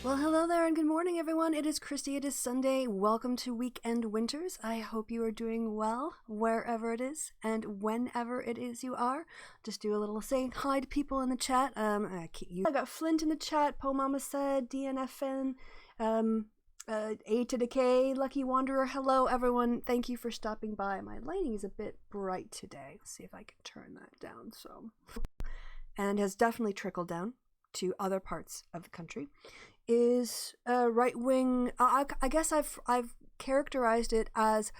Well, hello there and good morning, everyone. It is Christy. It is Sunday. Welcome to Weekend Winters. I hope you are doing well wherever it is and whenever it is you are. Just do a little saying hi to people in the chat. I got Flint in the chat. Po Mama said, DNFN, A to Decay, Lucky Wanderer. Hello, everyone. Thank you for stopping by. My lighting is a bit bright today. Let's see if I can turn that down. And has definitely trickled down to other parts of the country. Is right-wing, I guess I've characterized it as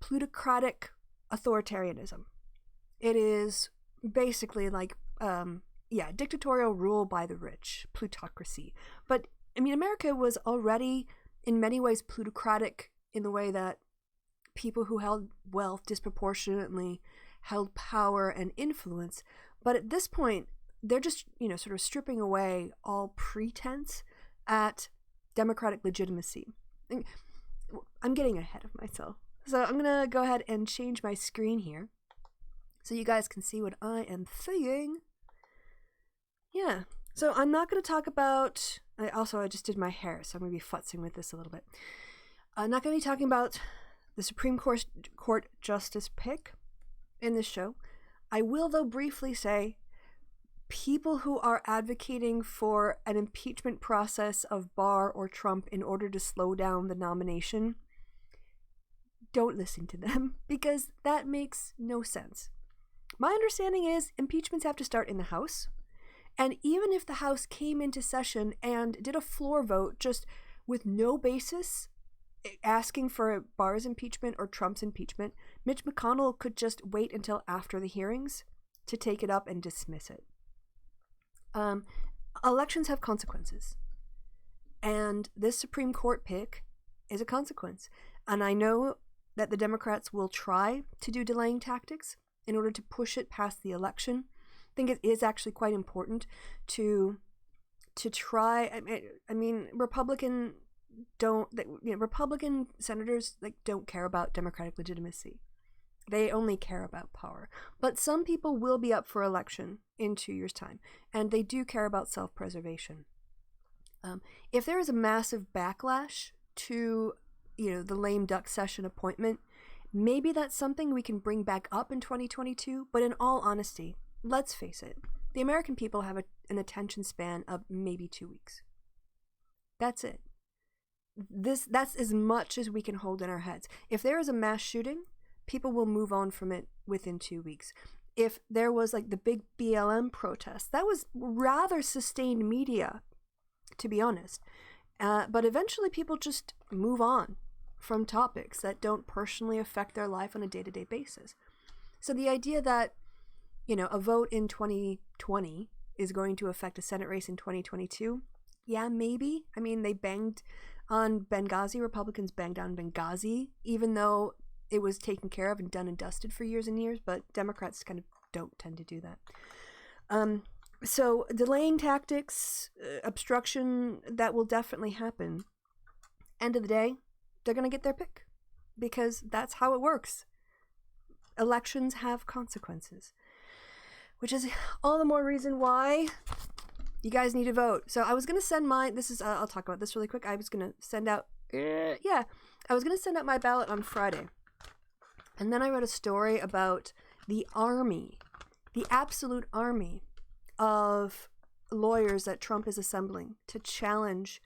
plutocratic authoritarianism. It is basically like, dictatorial rule by the rich, plutocracy. But, I mean, America was already, in many ways, plutocratic in the way that people who held wealth disproportionately held power and influence. But at this point, they're just, sort of stripping away all pretense at democratic legitimacy. I'm getting ahead of myself. So I'm going to go ahead and change my screen here so you guys can see what I am saying. Yeah. So I'm not going to talk about... I just did my hair, so I'm going to be futzing with this a little bit. I'm not going to be talking about the Supreme Court justice pick in this show. I will, though, briefly say people who are advocating for an impeachment process of Barr or Trump in order to slow down the nomination, don't listen to them, because that makes no sense. My understanding is impeachments have to start in the House, and even if the House came into session and did a floor vote just with no basis asking for Barr's impeachment or Trump's impeachment, Mitch McConnell could just wait until after the hearings to take it up and dismiss it. Elections have consequences, and this Supreme Court pick is a consequence. And I know that the Democrats will try to do delaying tactics in order to push it past the election. I think it is actually quite important to try. I mean, Republican senators don't care about democratic legitimacy. They only care about power. But some people will be up for election in 2 years' time, and they do care about self-preservation. If there is a massive backlash to, the lame duck session appointment, maybe that's something we can bring back up in 2022. But in all honesty, let's face it, the American people have an attention span of maybe 2 weeks. That's it. That's as much as we can hold in our heads. If there is a mass shooting, people will move on from it within 2 weeks. If there was the big BLM protest, that was rather sustained media, to be honest. But eventually people just move on from topics that don't personally affect their life on a day-to-day basis. So the idea that, a vote in 2020 is going to affect a Senate race in 2022, yeah, maybe. I mean, they banged on Benghazi, Republicans banged on Benghazi, even though it was taken care of and done and dusted for years and years, but Democrats kind of don't tend to do that. So delaying tactics, obstruction, that will definitely happen. End of the day, they're going to get their pick because that's how it works. Elections have consequences, which is all the more reason why you guys need to vote. So I was going to send I'll talk about this really quick. I was going to send out, I was going to send out my ballot on Friday. And then I read a story about the army, the absolute army of lawyers that Trump is assembling to challenge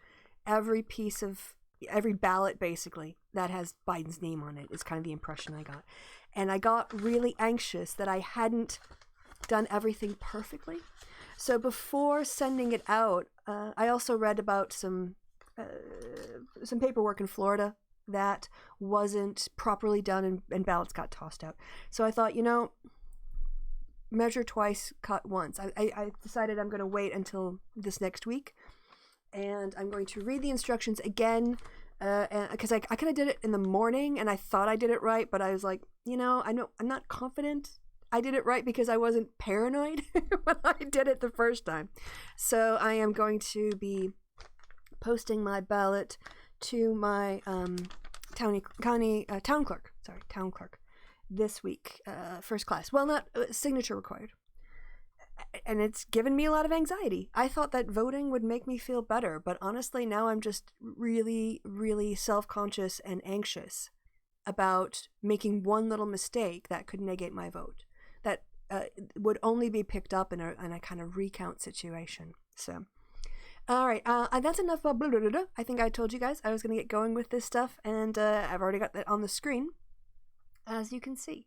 every ballot, basically, that has Biden's name on it, is kind of the impression I got. And I got really anxious that I hadn't done everything perfectly. So before sending it out, I also read about some paperwork in Florida that wasn't properly done and ballots got tossed out. So I thought, measure twice, cut once. I decided I'm going to wait until this next week, and I'm going to read the instructions again, because I kind of did it in the morning, and I thought I did it right, but I was like, I'm not confident I did it right because I wasn't paranoid when I did it the first time. So I am going to be posting my ballot to my town clerk this week, first class. Well, not signature required. And it's given me a lot of anxiety. I thought that voting would make me feel better, but honestly, now I'm just really, really self-conscious and anxious about making one little mistake that could negate my vote. That would only be picked up in a kind of recount situation. So, all right, that's enough about blah, blah, blah, blah. I think I told you guys I was going to get going with this stuff, and I've already got that on the screen, as you can see.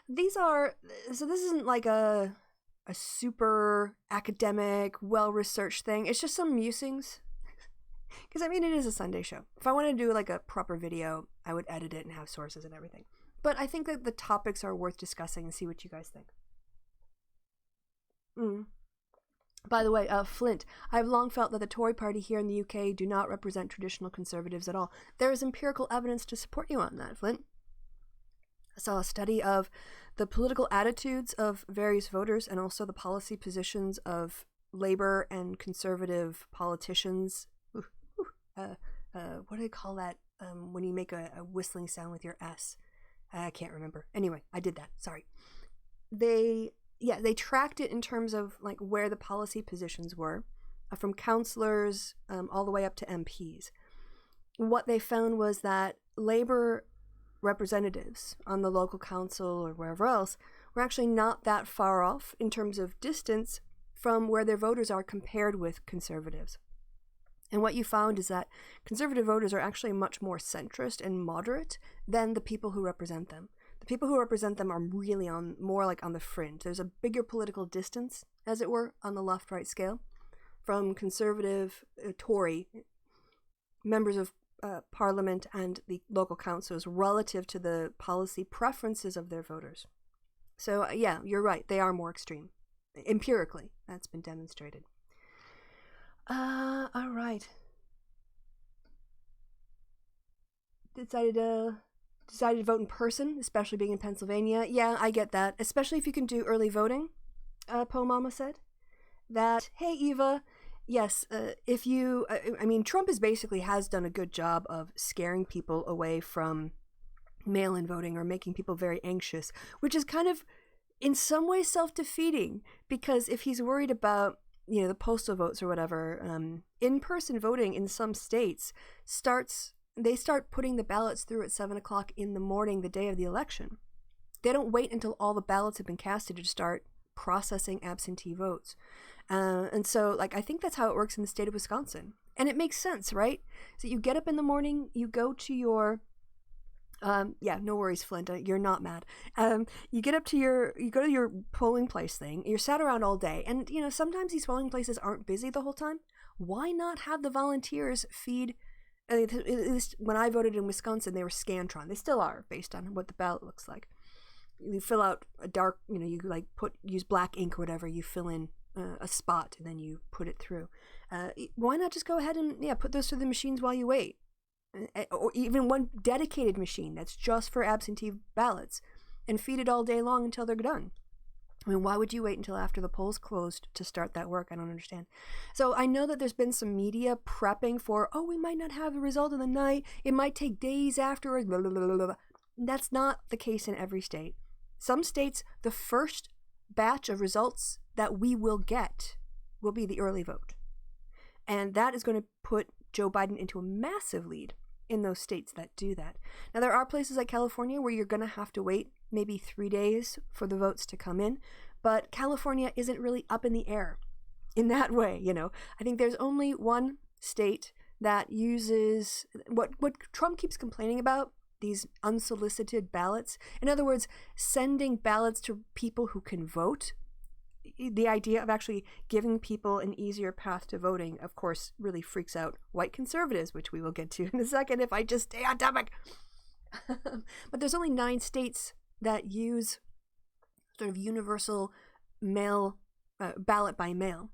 This isn't like a super academic, well-researched thing. It's just some musings. Because, I mean, it is a Sunday show. If I wanted to do like a proper video, I would edit it and have sources and everything. But I think that the topics are worth discussing and see what you guys think. By the way, Flint, I've long felt that the Tory party here in the UK do not represent traditional conservatives at all. There is empirical evidence to support you on that, Flint. I saw a study of the political attitudes of various voters and also the policy positions of Labour and Conservative politicians. What do they call that when you make a whistling sound with your S? I can't remember. Anyway, I did that. Sorry. They tracked it in terms of like where the policy positions were, from councillors all the way up to MPs. What they found was that Labour representatives on the local council or wherever else were actually not that far off in terms of distance from where their voters are compared with Conservatives. And what you found is that Conservative voters are actually much more centrist and moderate than the people who represent them. The people who represent them are really more like on the fringe. There's a bigger political distance, as it were, on the left-right scale from Conservative, Tory members of Parliament and the local councils relative to the policy preferences of their voters. So, yeah, you're right. They are more extreme. Empirically, that's been demonstrated. All right. Decided to vote in person, especially being in Pennsylvania. Yeah, I get that. Especially if you can do early voting, Po Mama said. That, hey, Eva, yes, if you... I mean, Trump has done a good job of scaring people away from mail-in voting or making people very anxious, which is kind of, in some ways, self-defeating, because if he's worried about the postal votes or whatever, in-person voting in some states they start putting the ballots through at 7 o'clock in the morning, the day of the election. They don't wait until all the ballots have been casted to start processing absentee votes. And so, I think that's how it works in the state of Wisconsin. And it makes sense, right? So you get up in the morning, you go to your... no worries, Flint. You're not mad. You go to your polling place thing. You're sat around all day, and sometimes these polling places aren't busy the whole time. Why not have the volunteers feed? At least when I voted in Wisconsin, they were Scantron. They still are, based on what the ballot looks like. You fill out a dark, you use black ink or whatever. You fill in a spot, and then you put it through. Why not just go ahead and put those through the machines while you wait? Or even one dedicated machine that's just for absentee ballots, and feed it all day long until they're done. I mean, why would you wait until after the polls closed to start that work? I don't understand. So I know that there's been some media prepping for, we might not have the result in the night. It might take days afterwards. Blah, blah, blah, blah, blah. That's not the case in every state. Some states, the first batch of results that we will get will be the early vote. And that is going to put Joe Biden into a massive lead in those states that do that. Now, there are places like California where you're going to have to wait maybe 3 days for the votes to come in, but California isn't really up in the air in that way. I think there's only one state that uses what Trump keeps complaining about, these unsolicited ballots. In other words, sending ballots to people who can vote. The idea of actually giving people an easier path to voting, of course, really freaks out white conservatives, which we will get to in a second if I just stay on topic. But there's only 9 states that use sort of universal mail, ballot by mail.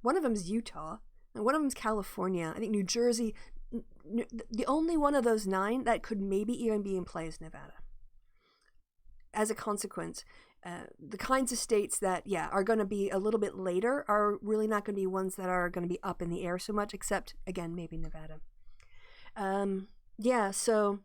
One of them is Utah, and one of them is California. I think New Jersey. The only one of those 9 that could maybe even be in play is Nevada. As a consequence, the kinds of states that, are going to be a little bit later are really not going to be ones that are going to be up in the air so much, except, again, maybe Nevada. So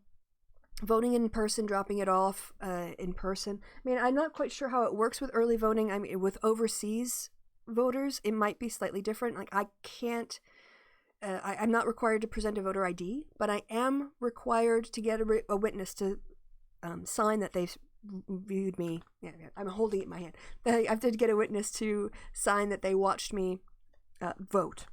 voting in person, dropping it off in person. I mean, I'm not quite sure how it works with early voting. I mean, with overseas voters, it might be slightly different. Like, I can't, I'm not required to present a voter ID, but I am required to get a witness to sign that they've viewed me. Yeah, I'm holding it in my hand. I have to get a witness to sign that they watched me vote,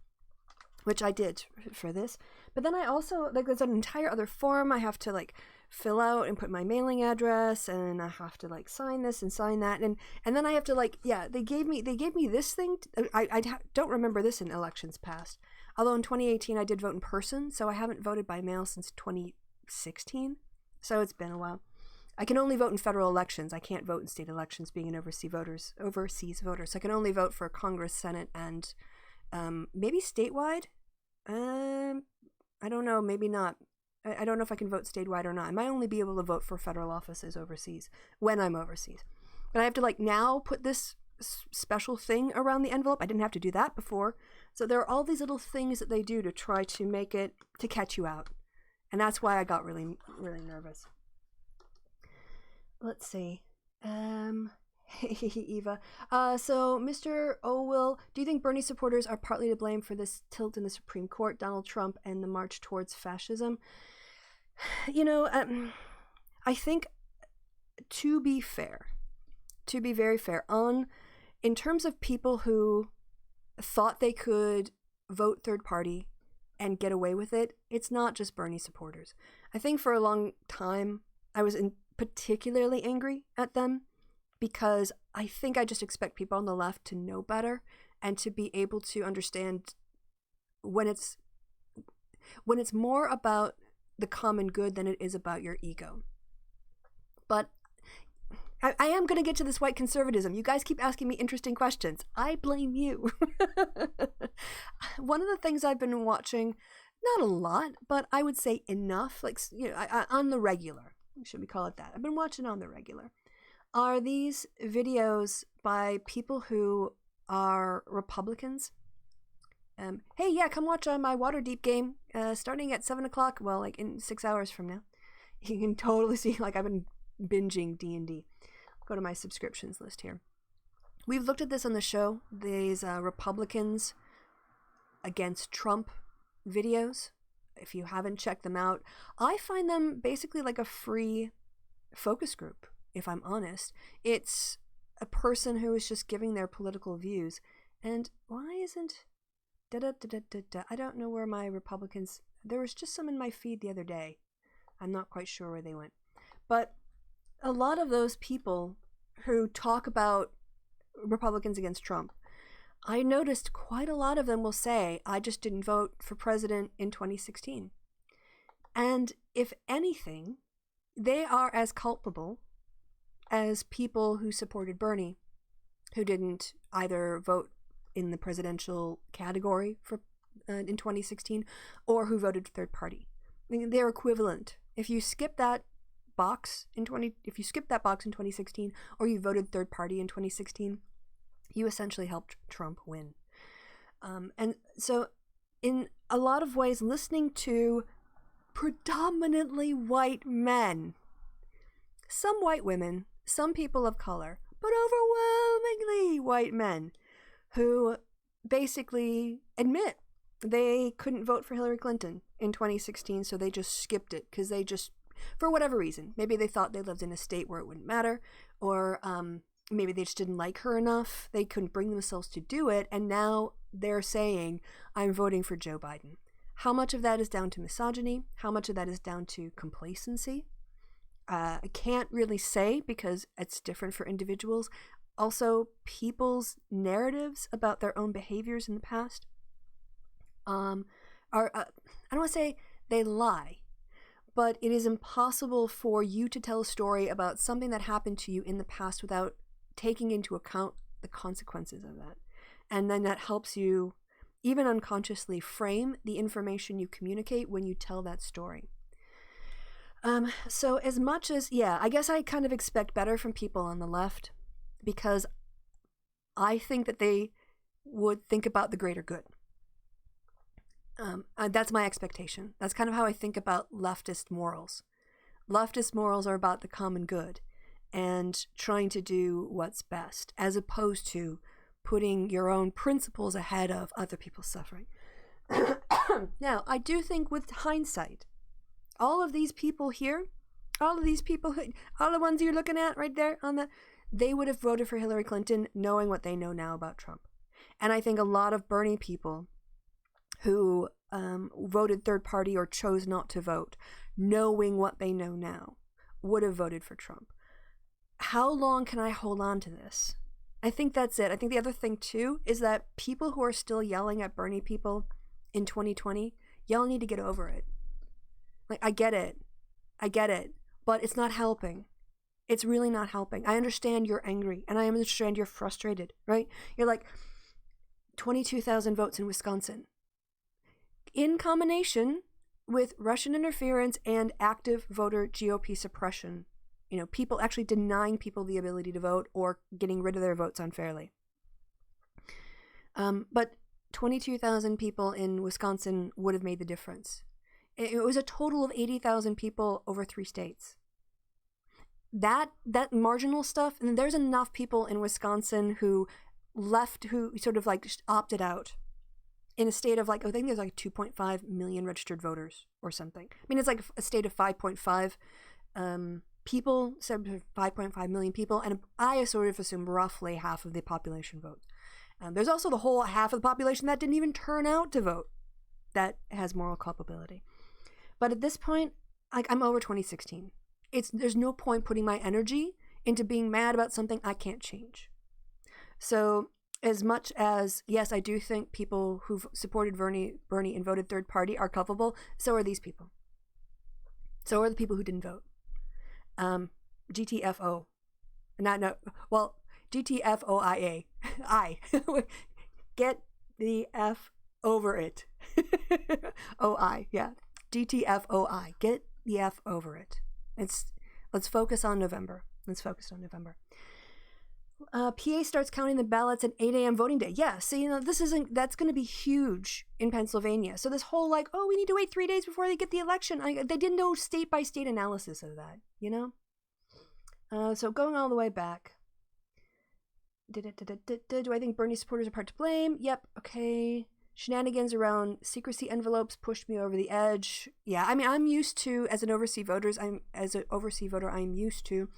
which I did for this. But then I also, like, there's an entire other form I have to, like, fill out and put my mailing address, and I have to, like, sign this and sign that, and then I have to, like, yeah, they gave me this thing. I don't remember this in elections past, although in 2018 I did vote in person, so I haven't voted by mail since 2016, so it's been a while. I can only vote in federal elections. I can't vote in state elections, being an overseas voter. So I can only vote for Congress, Senate, and maybe statewide. I don't know, maybe not. I don't know if I can vote statewide or not. I might only be able to vote for federal offices overseas when I'm overseas. But I have to, like, now put this special thing around the envelope. I didn't have to do that before. So there are all these little things that they do to try to make it, to catch you out. And that's why I got really, really nervous. Let's see. Hey, Eva. So, Mr. Owell, do you think Bernie supporters are partly to blame for this tilt in the Supreme Court, Donald Trump, and the march towards fascism? You know, I think, to be very fair, in terms of people who thought they could vote third party and get away with it, it's not just Bernie supporters. I think for a long time, I was particularly angry at them, because I think I just expect people on the left to know better and to be able to understand when it's more about the common good than it is about your ego. But I am going to get to this white conservatism. You guys keep asking me interesting questions. I blame you. One of the things I've been watching, not a lot, but I would say enough, like, you know, on the regular, should we call it that? I've been watching on the regular. Are these videos by people who are Republicans? Hey, yeah, come watch my Waterdeep game starting at 7 o'clock. Well, like in 6 hours from now. You can totally see, like, I've been binging D&D. Go to my subscriptions list here. We've looked at this on the show, these Republicans against Trump videos. If you haven't checked them out, I find them basically like a free focus group. If I'm honest, it's a person who is just giving their political views. And why isn't I don't know where my Republicans, there was just some in my feed the other day. I'm not quite sure where they went. But a lot of those people who talk about Republicans against Trump, I noticed quite a lot of them will say, I just didn't vote for president in 2016. And if anything, they are as culpable as people who supported Bernie, who didn't either vote in the presidential category for in 2016, or who voted third party. I mean, they're equivalent. If you skip that box in 2016, or you voted third party in 2016, you essentially helped Trump win. And so, in a lot of ways, listening to predominantly white men, some white women, some people of color, but overwhelmingly white men who basically admit they couldn't vote for Hillary Clinton in 2016, so they just skipped it because they just, for whatever reason, maybe they thought they lived in a state where it wouldn't matter, or maybe they just didn't like her enough, they couldn't bring themselves to do it, and now they're saying, I'm voting for Joe Biden. How much of that is down to misogyny? How much of that is down to complacency? I can't really say because it's different for individuals. Also, people's narratives about their own behaviors in the past are, I don't want to say they lie, but it is impossible for you to tell a story about something that happened to you in the past without taking into account the consequences of that. And then that helps you, even unconsciously, frame the information you communicate when you tell that story. So as much as, yeah, I guess I kind of expect better from people on the left, because I think that they would think about the greater good. That's my expectation. That's kind of how I think about leftist morals. Leftist morals are about the common good and trying to do what's best, as opposed to putting your own principles ahead of other people's suffering. Now, I do think with hindsight, all of these people here, all the ones you're looking at right there they would have voted for Hillary Clinton knowing what they know now about Trump. And I think a lot of Bernie people who voted third party or chose not to vote, knowing what they know now, would have voted for Trump. How long can I hold on to this? I think that's it. I think the other thing, too, is that people who are still yelling at Bernie people in 2020, y'all need to get over it. Like, I get it, but it's not helping. It's really not helping. I understand you're angry, and I understand you're frustrated, right? You're like, 22,000 votes in Wisconsin. In combination with Russian interference and active voter GOP suppression. You know, people actually denying people the ability to vote or getting rid of their votes unfairly. But 22,000 people in Wisconsin would have made the difference. It was a total of 80,000 people over 3 states. That marginal stuff, and there's enough people in Wisconsin who sort of like opted out in a state of like, I think there's like 2.5 million registered voters or something. I mean, it's like a state of 5.5 people, 5.5 million people, and I sort of assume roughly half of the population votes. There's also the whole half of the population that didn't even turn out to vote that has moral culpability. But at this point, I'm over 2016. There's no point putting my energy into being mad about something I can't change. So as much as, yes, I do think people who've supported Bernie and voted third party are culpable, so are these people. So are the people who didn't vote. GTFO. GTFOIA. Get the F over it. OI, yeah. GTFOI. Get the F over it. Let's focus on November. PA starts counting the ballots at 8 a.m. voting day. Yeah, so, that's going to be huge in Pennsylvania. So this whole like, oh, we need to wait 3 days before they get the election. They didn't know state by state analysis of that, you know? So going all the way back. Do I think Bernie supporters are part to blame? Yep, okay. Shenanigans around secrecy envelopes pushed me over the edge. Yeah, I mean, I'm used to, as an overseas voter, I'm used to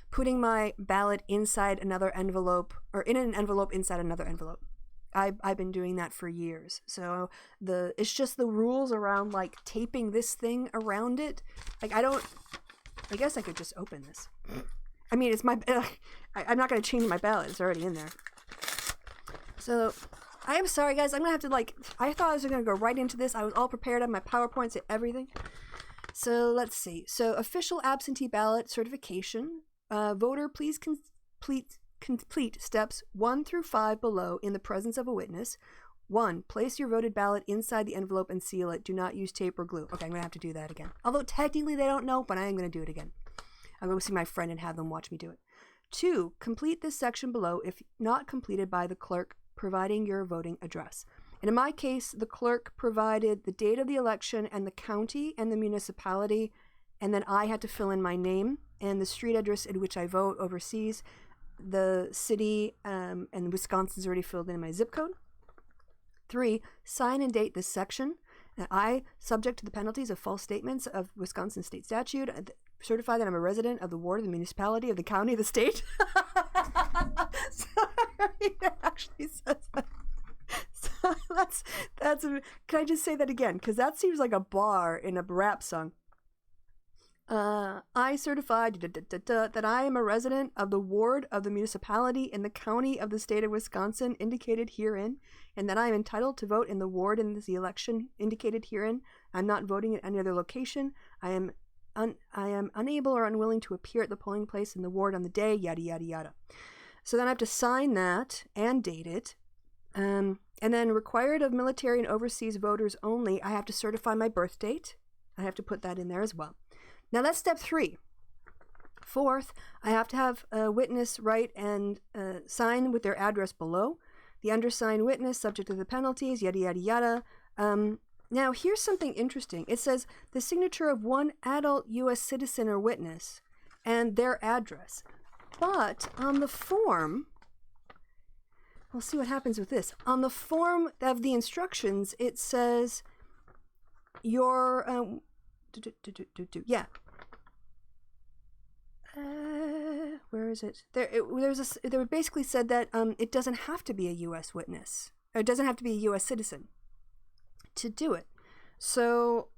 putting my ballot inside another envelope, or in an envelope inside another envelope. I've been doing that for years. So it's just the rules around like taping this thing around it. Like I guess I could just open this. I mean, it's my, I'm not going to change my ballot. It's already in there. So I am sorry, guys. I'm going to have to I thought I was going to go right into this. I was all prepared on my PowerPoints and everything. So let's see. So official absentee ballot certification. Voter, please complete steps 1 through 5 below in the presence of a witness. 1. Place your voted ballot inside the envelope and seal it. Do not use tape or glue. Okay, I'm going to have to do that again. Although technically they don't know, but I am going to do it again. I'll go see my friend and have them watch me do it. 2. Complete this section below if not completed by the clerk providing your voting address. And in my case, the clerk provided the date of the election and the county and the municipality, and then I had to fill in my name and the street address in which I vote overseas. The city and Wisconsin's already filled in my zip code. 3. Sign and date this section. I, subject to the penalties of false statements of Wisconsin state statute, certify that I'm a resident of the ward of the municipality of the county of the state. Sorry, it actually says that. So can I just say that again? Because that seems like a bar in a rap song. I certify that I am a resident of the ward of the municipality in the county of the state of Wisconsin indicated herein, and that I am entitled to vote in the ward in the election indicated herein. I'm not voting at any other location. I am unable or unwilling to appear at the polling place in the ward on the day, yada, yada, yada. So then I have to sign that and date it. And then required of military and overseas voters only, I have to certify my birth date. I have to put that in there as well. Now that's step 3. 4th, I have to have a witness write and sign with their address below. The undersigned witness, subject to the penalties, yada, yada, yada. Now, here's something interesting. It says the signature of one adult U.S. citizen or witness and their address. But on the form, we'll see what happens with this. On the form of the instructions, it says your, where is it? There basically said that it doesn't have to be a U.S. witness. Or it doesn't have to be a U.S. citizen to do it. So,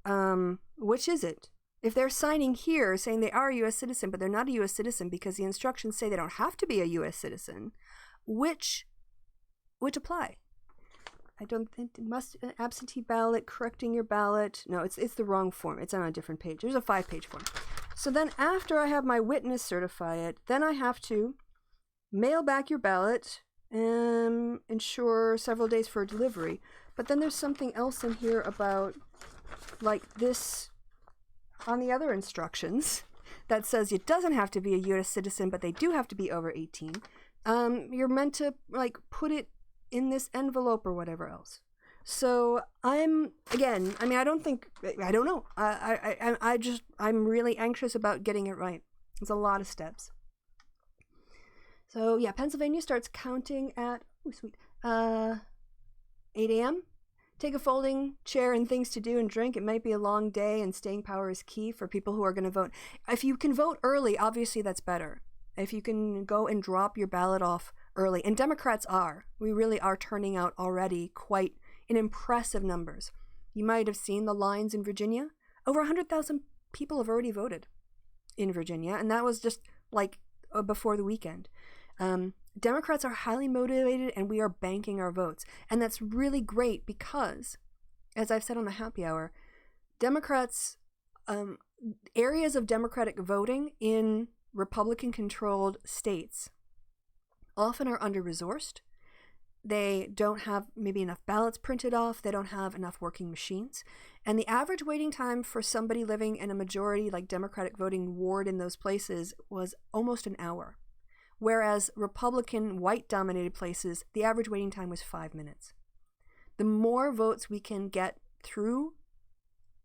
which is it? If they're signing here saying they are a U.S. citizen, but they're not a U.S. citizen because the instructions say they don't have to be a U.S. citizen, which apply? I don't think it must absentee ballot, correcting your ballot. No, it's the wrong form. It's on a different page. There's a 5-page form. So then after I have my witness certify it, then I have to mail back your ballot and ensure several days for delivery. But then there's something else in here about, like this, on the other instructions, that says it doesn't have to be a U.S. citizen, but they do have to be over 18. You're meant to, like, put it in this envelope or whatever else. So I don't know. I'm really anxious about getting it right. There's a lot of steps. So yeah, Pennsylvania starts counting at 8 a.m. Take a folding chair and things to do and drink. It might be a long day, and staying power is key for people who are going to vote. If you can vote early, obviously that's better. If you can go and drop your ballot off early, and Democrats we really are turning out already quite in impressive numbers. You might have seen the lines in Virginia. Over 100,000 people have already voted in Virginia, and that was just like before the weekend. Democrats are highly motivated, and we are banking our votes. And that's really great because, as I've said on the happy hour, Democrats, areas of Democratic voting in Republican-controlled states often are under-resourced. They don't have maybe enough ballots printed off. They don't have enough working machines. And the average waiting time for somebody living in a majority, like Democratic voting ward in those places, was almost an hour. Whereas Republican white-dominated places, the average waiting time was 5 minutes. The more votes we can get through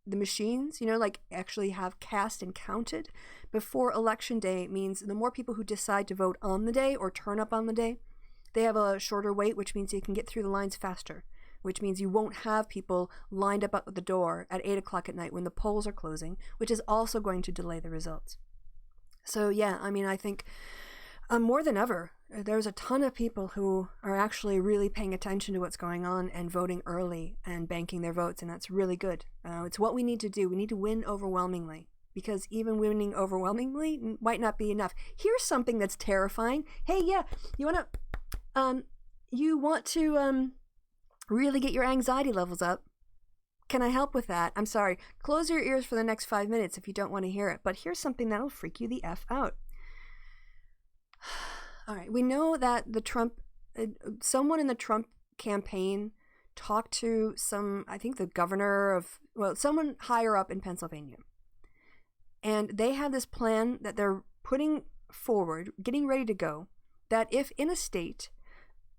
the machines, like actually have cast and counted before Election Day, means the more people who decide to vote on the day or turn up on the day, they have a shorter wait, which means you can get through the lines faster, which means you won't have people lined up at the door at 8 o'clock at night when the polls are closing, which is also going to delay the results. So yeah, I think more than ever, there's a ton of people who are actually really paying attention to what's going on and voting early and banking their votes, and that's really good. It's what we need to do. We need to win overwhelmingly, because even winning overwhelmingly might not be enough. Here's something that's terrifying. Hey, yeah, you want to really get your anxiety levels up? Can I help with that? I'm sorry. Close your ears for the next 5 minutes if you don't want to hear it. But here's something that'll freak you the F out. All right, we know that someone in the Trump campaign talked to the governor someone higher up in Pennsylvania. And they have this plan that they're putting forward, getting ready to go, that if in a state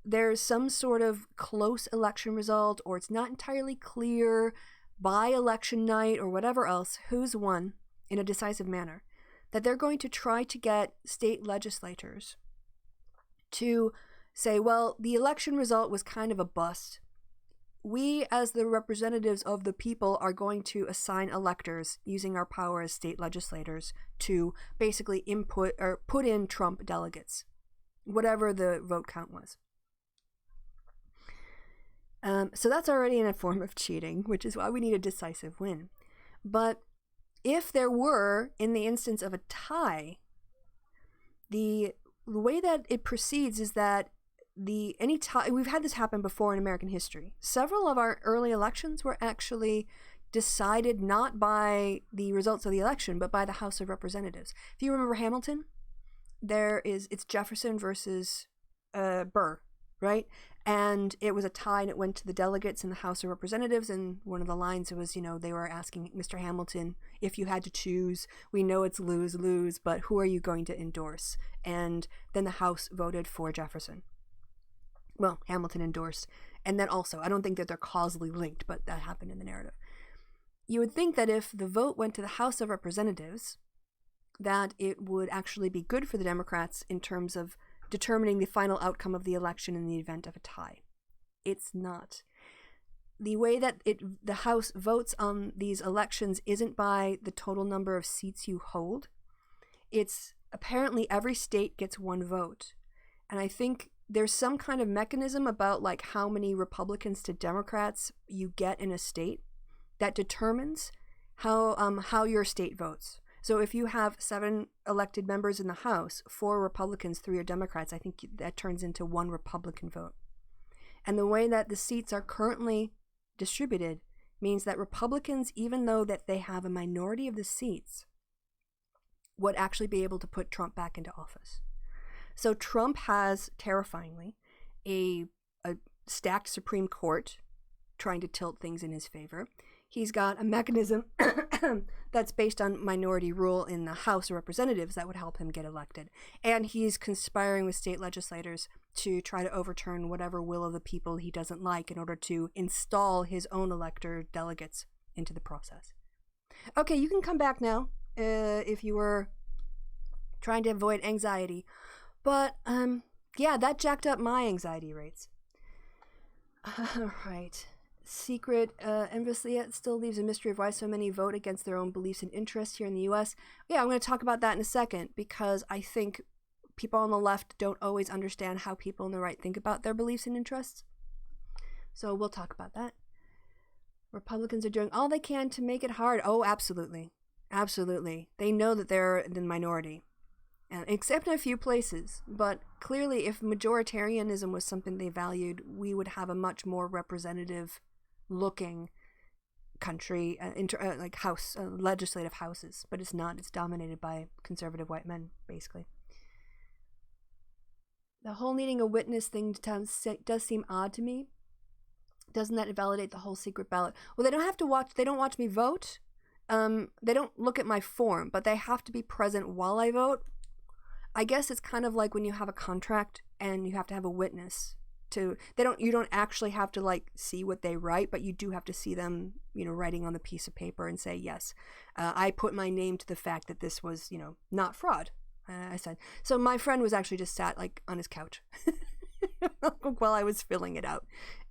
there's some sort of close election result, or it's not entirely clear by election night or whatever else who's won in a decisive manner, that they're going to try to get state legislators to say, well, the election result was kind of a bust. We, as the representatives of the people, are going to assign electors using our power as state legislators to basically input or put in Trump delegates, whatever the vote count was. So that's already in a form of cheating, which is why we need a decisive win. But if there were, in the instance of a tie, the way that it proceeds is that any tie, we've had this happen before in American history. Several of our early elections were actually decided not by the results of the election, but by the House of Representatives. If you remember Hamilton, it's Jefferson versus Burr, right? And it was a tie, and it went to the delegates in the House of Representatives, and one of the lines was, they were asking Mr. Hamilton, if you had to choose, we know it's lose, but who are you going to endorse? And then the House voted for Jefferson. Well, Hamilton endorsed, And then also, I don't think that they're causally linked, but that happened in the narrative. You would think that if the vote went to the House of Representatives, that it would actually be good for the Democrats in terms of determining the final outcome of the election in the event of a tie. It's not. The way that the House votes on these elections isn't by the total number of seats you hold. It's apparently every state gets one vote. And I think there's some kind of mechanism about like how many Republicans to Democrats you get in a state that determines how your state votes. So if you have 7 elected members in the House, 4 Republicans, 3 are Democrats, I think that turns into 1 Republican vote. And the way that the seats are currently distributed means that Republicans, even though that they have a minority of the seats, would actually be able to put Trump back into office. So Trump has, terrifyingly, a stacked Supreme Court trying to tilt things in his favor. He's got a mechanism that's based on minority rule in the House of Representatives that would help him get elected. And he's conspiring with state legislators to try to overturn whatever will of the people he doesn't like in order to install his own elector delegates into the process. Okay, you can come back now if you were trying to avoid anxiety. But, yeah, that jacked up my anxiety rates. All right. Secret embassy still leaves a mystery of why so many vote against their own beliefs and interests here in the U.S. Yeah, I'm going to talk about that in a second, because I think people on the left don't always understand how people on the right think about their beliefs and interests. So we'll talk about that. Republicans are doing all they can to make it hard. Oh, absolutely. Absolutely. They know that they're in the minority, except in a few places. But clearly, if majoritarianism was something they valued, we would have a much more representative looking country, like house, legislative houses. But it's not. It's dominated by conservative white men, basically. The whole needing a witness thing does seem odd to me. Doesn't that invalidate the whole secret ballot? Well, they don't watch me vote. They don't look at my form, but they have to be present while I vote. I guess it's kind of like when you have a contract and you have to have a witness you don't actually have to like see what they write, but you do have to see them, writing on the piece of paper and say, yes, I put my name to the fact that this was, not fraud. I said, so my friend was actually just sat like on his couch while I was filling it out.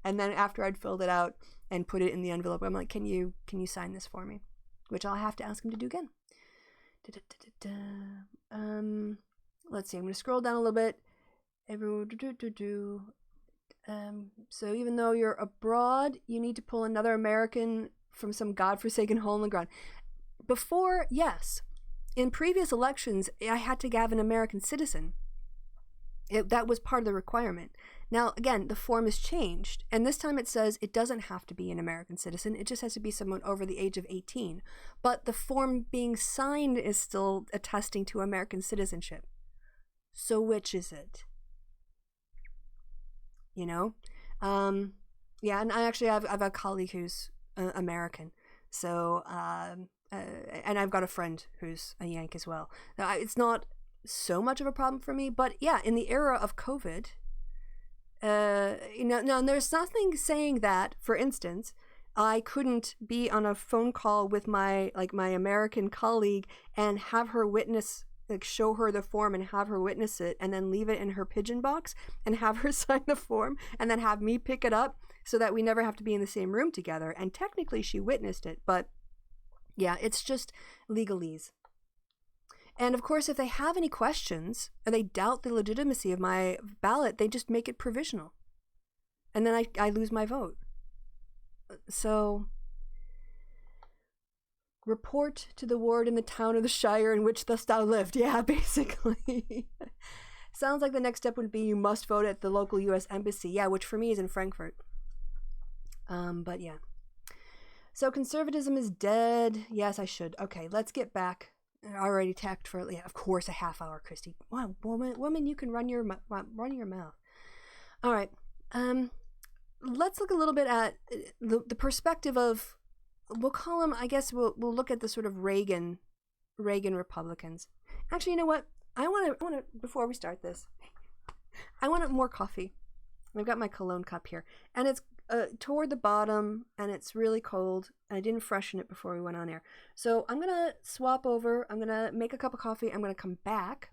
And then after I'd filled it out and put it in the envelope, I'm like, can you sign this for me? Which I'll have to ask him to do again. Let's see, I'm going to scroll down a little bit. So even though you're abroad, you need to pull another American from some godforsaken hole in the ground. Before, yes. In previous elections, I had to have an American citizen. That was part of the requirement. Now, again, the form has changed, and this time it says it doesn't have to be an American citizen. It just has to be someone over the age of 18. But the form being signed is still attesting to American citizenship. So which is it? Yeah, and I actually have a colleague who's American. So, and I've got a friend who's a Yank as well. Now, it's not so much of a problem for me, but yeah, in the era of COVID, no, there's nothing saying that, for instance, I couldn't be on a phone call with my American colleague and have her witness, show her the form and have her witness it, and then leave it in her pigeon box and have her sign the form and then have me pick it up so that we never have to be in the same room together. And technically she witnessed it, but yeah, it's just legalese. And of course, if they have any questions or they doubt the legitimacy of my ballot, they just make it provisional. And then I lose my vote. So, report to the ward in the town of the shire in which thus thou lived. Yeah, basically. Sounds like the next step would be you must vote at the local U.S. embassy. Yeah, which for me is in Frankfurt. But yeah. So conservatism is dead. Yes, I should. Okay, let's get back. I already tacked for, yeah, of course, a half hour, Christy. Wow, woman, you can run your mouth. All right. Let's look a little bit at the perspective of, we'll call them, I guess we'll look at the sort of Reagan Republicans. Actually, you know what? I want to, before we start this, I want more coffee. I've got my cologne cup here, and it's toward the bottom, and it's really cold, and I didn't freshen it before we went on air. So I'm gonna swap over. I'm gonna make a cup of coffee. I'm gonna come back.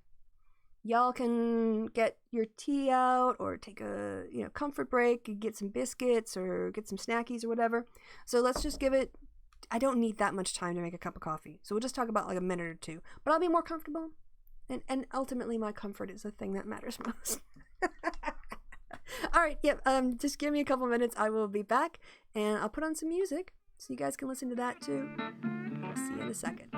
Y'all can get your tea out or take a comfort break, get some biscuits or get some snackies or whatever. So let's just give it, I don't need that much time to make a cup of coffee. So we'll just talk about like a minute or two. But I'll be more comfortable. And ultimately my comfort is the thing that matters most. All right, just give me a couple minutes. I will be back and I'll put on some music so you guys can listen to that too. I'll see you in a second.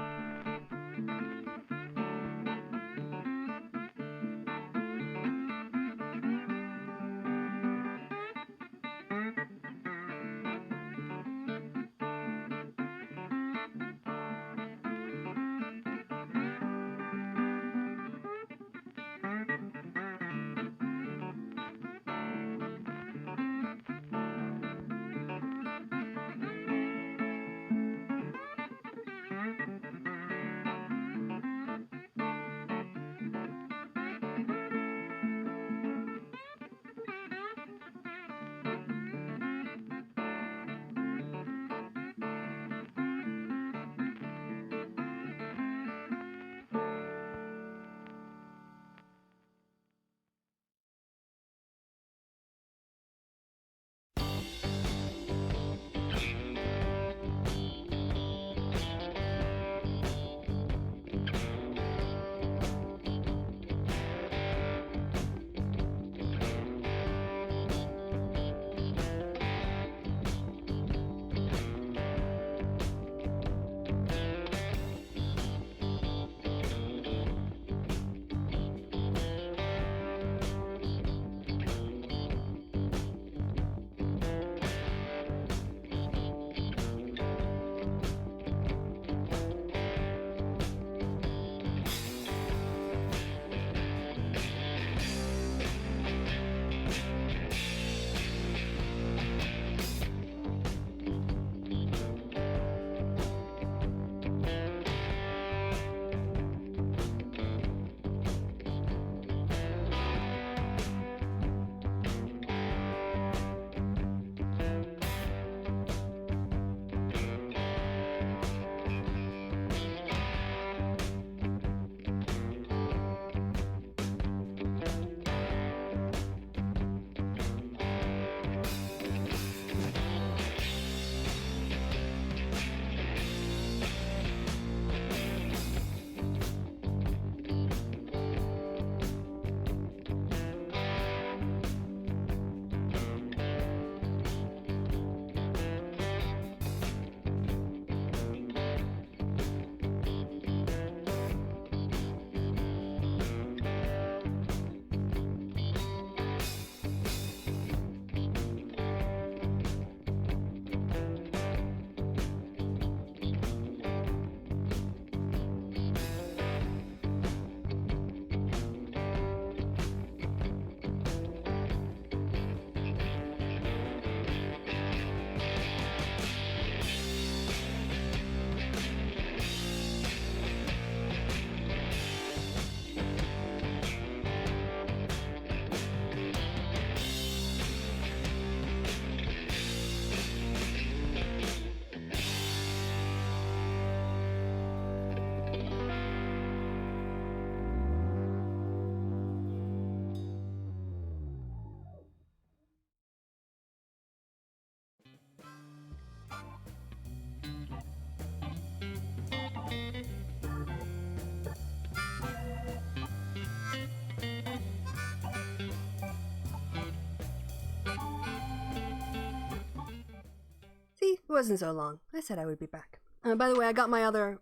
See, it wasn't so long. I said I would be back. By the way, I got my other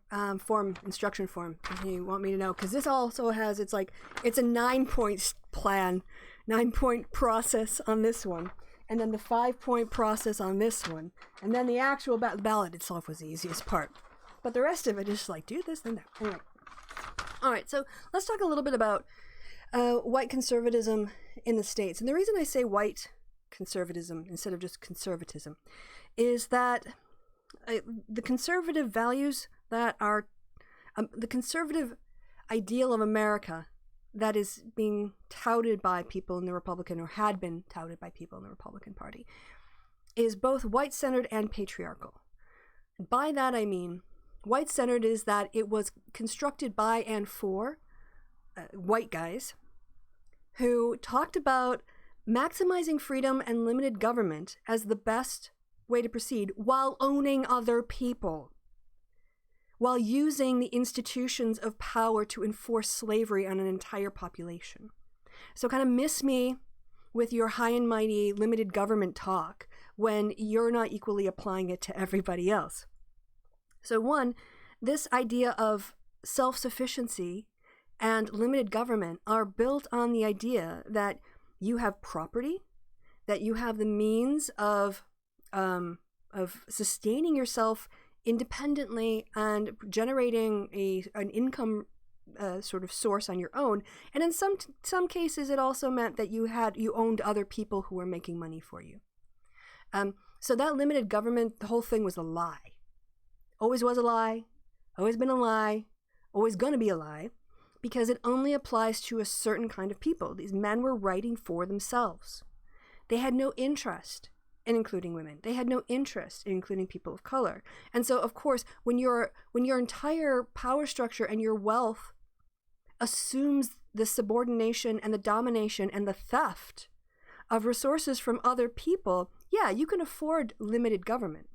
instruction form, if you want me to know, because this also has, it's a 9-point plan, 9-point process on this one, and then the 5-point process on this one, and then the actual ballot itself was the easiest part. But the rest of it is just like, do this, then that. Anyway. All right, so let's talk a little bit about white conservatism in the States. And the reason I say white conservatism instead of just conservatism is that the conservative values that are the conservative ideal of America that is being touted by people in the Republican, or had been touted by people in the Republican Party, is both white-centered and patriarchal. And by that I mean, white-centered is that it was constructed by and for white guys who talked about maximizing freedom and limited government as the best way to proceed while owning other people, while using the institutions of power to enforce slavery on an entire population. So kind of miss me with your high and mighty limited government talk when you're not equally applying it to everybody else. So one, this idea of self-sufficiency and limited government are built on the idea that you have property, that you have the means of sustaining yourself independently and generating an income sort of source on your own. And in some cases, it also meant that you owned other people who were making money for you. So that limited government, the whole thing was a lie. Always was a lie, always been a lie, always gonna be a lie, because it only applies to a certain kind of people. These men were writing for themselves. They had no interest in including women. They had no interest in including people of color. And so, of course, when your entire power structure and your wealth assumes the subordination and the domination and the theft of resources from other people, yeah, you can afford limited government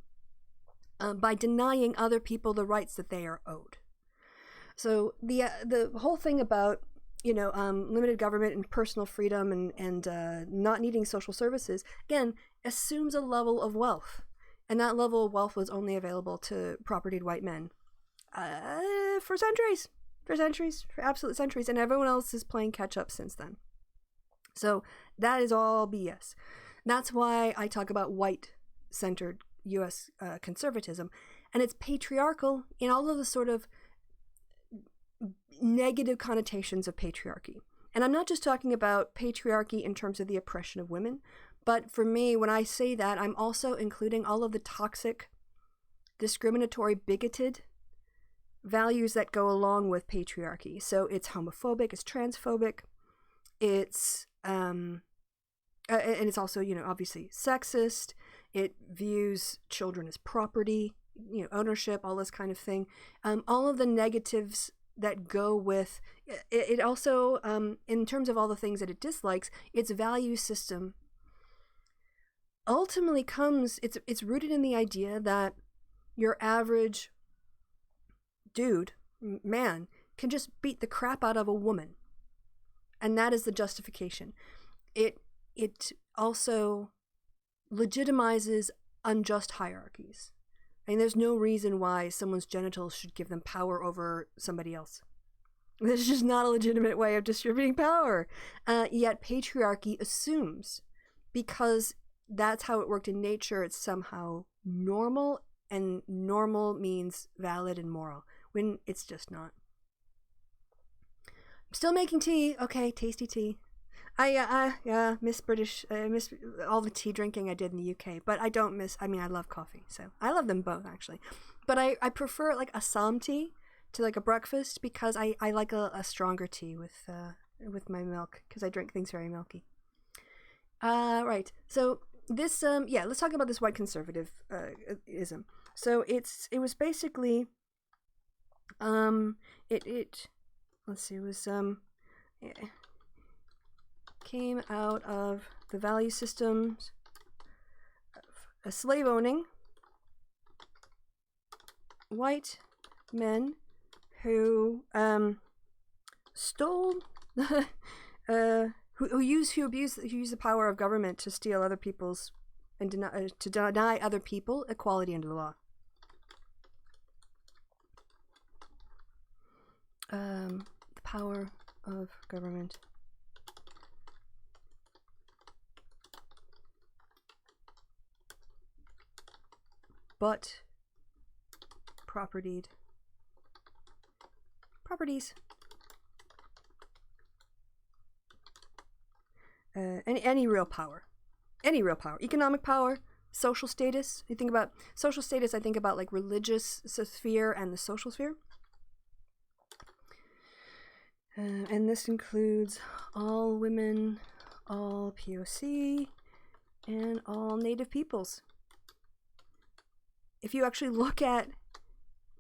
by denying other people the rights that they are owed. So the whole thing about limited government and personal freedom and not needing social services, again, assumes a level of wealth. And that level of wealth was only available to propertied white men for absolute centuries. And everyone else is playing catch up since then. So that is all BS. That's why I talk about white-centered U.S. conservatism. And it's patriarchal in all of the sort of negative connotations of patriarchy. And I'm not just talking about patriarchy in terms of the oppression of women, but for me, when I say that, I'm also including all of the toxic, discriminatory, bigoted values that go along with patriarchy. So it's homophobic, it's transphobic, it's and it's also, obviously sexist. It views children as property, ownership, all this kind of thing. All of the negatives that go with it also, in terms of all the things that it dislikes, its value system ultimately it's rooted in the idea that your average dude, man, can just beat the crap out of a woman. And that is the justification. It also legitimizes unjust hierarchies. I mean, there's no reason why someone's genitals should give them power over somebody else. This is just not a legitimate way of distributing power. Yet patriarchy assumes, because that's how it worked in nature, it's somehow normal, and normal means valid and moral, when it's just not. I'm still making tea. Okay, tasty tea. I miss all the tea drinking I did in the UK, but I love coffee, so I love them both actually. But I prefer like Assam tea to like a breakfast, because I like a stronger tea with my milk, because I drink things very milky. Right. So this let's talk about this white conservative-ism. So it was basically came out of the value systems of slave owning white men who stole who use the power of government to steal other people's and deny other people equality under the law. The power of government. But properties. Any real power. Economic power, social status. You think about social status, I think about like religious sphere and the social sphere. And this includes all women, all POC, and all Native peoples. If you actually look at,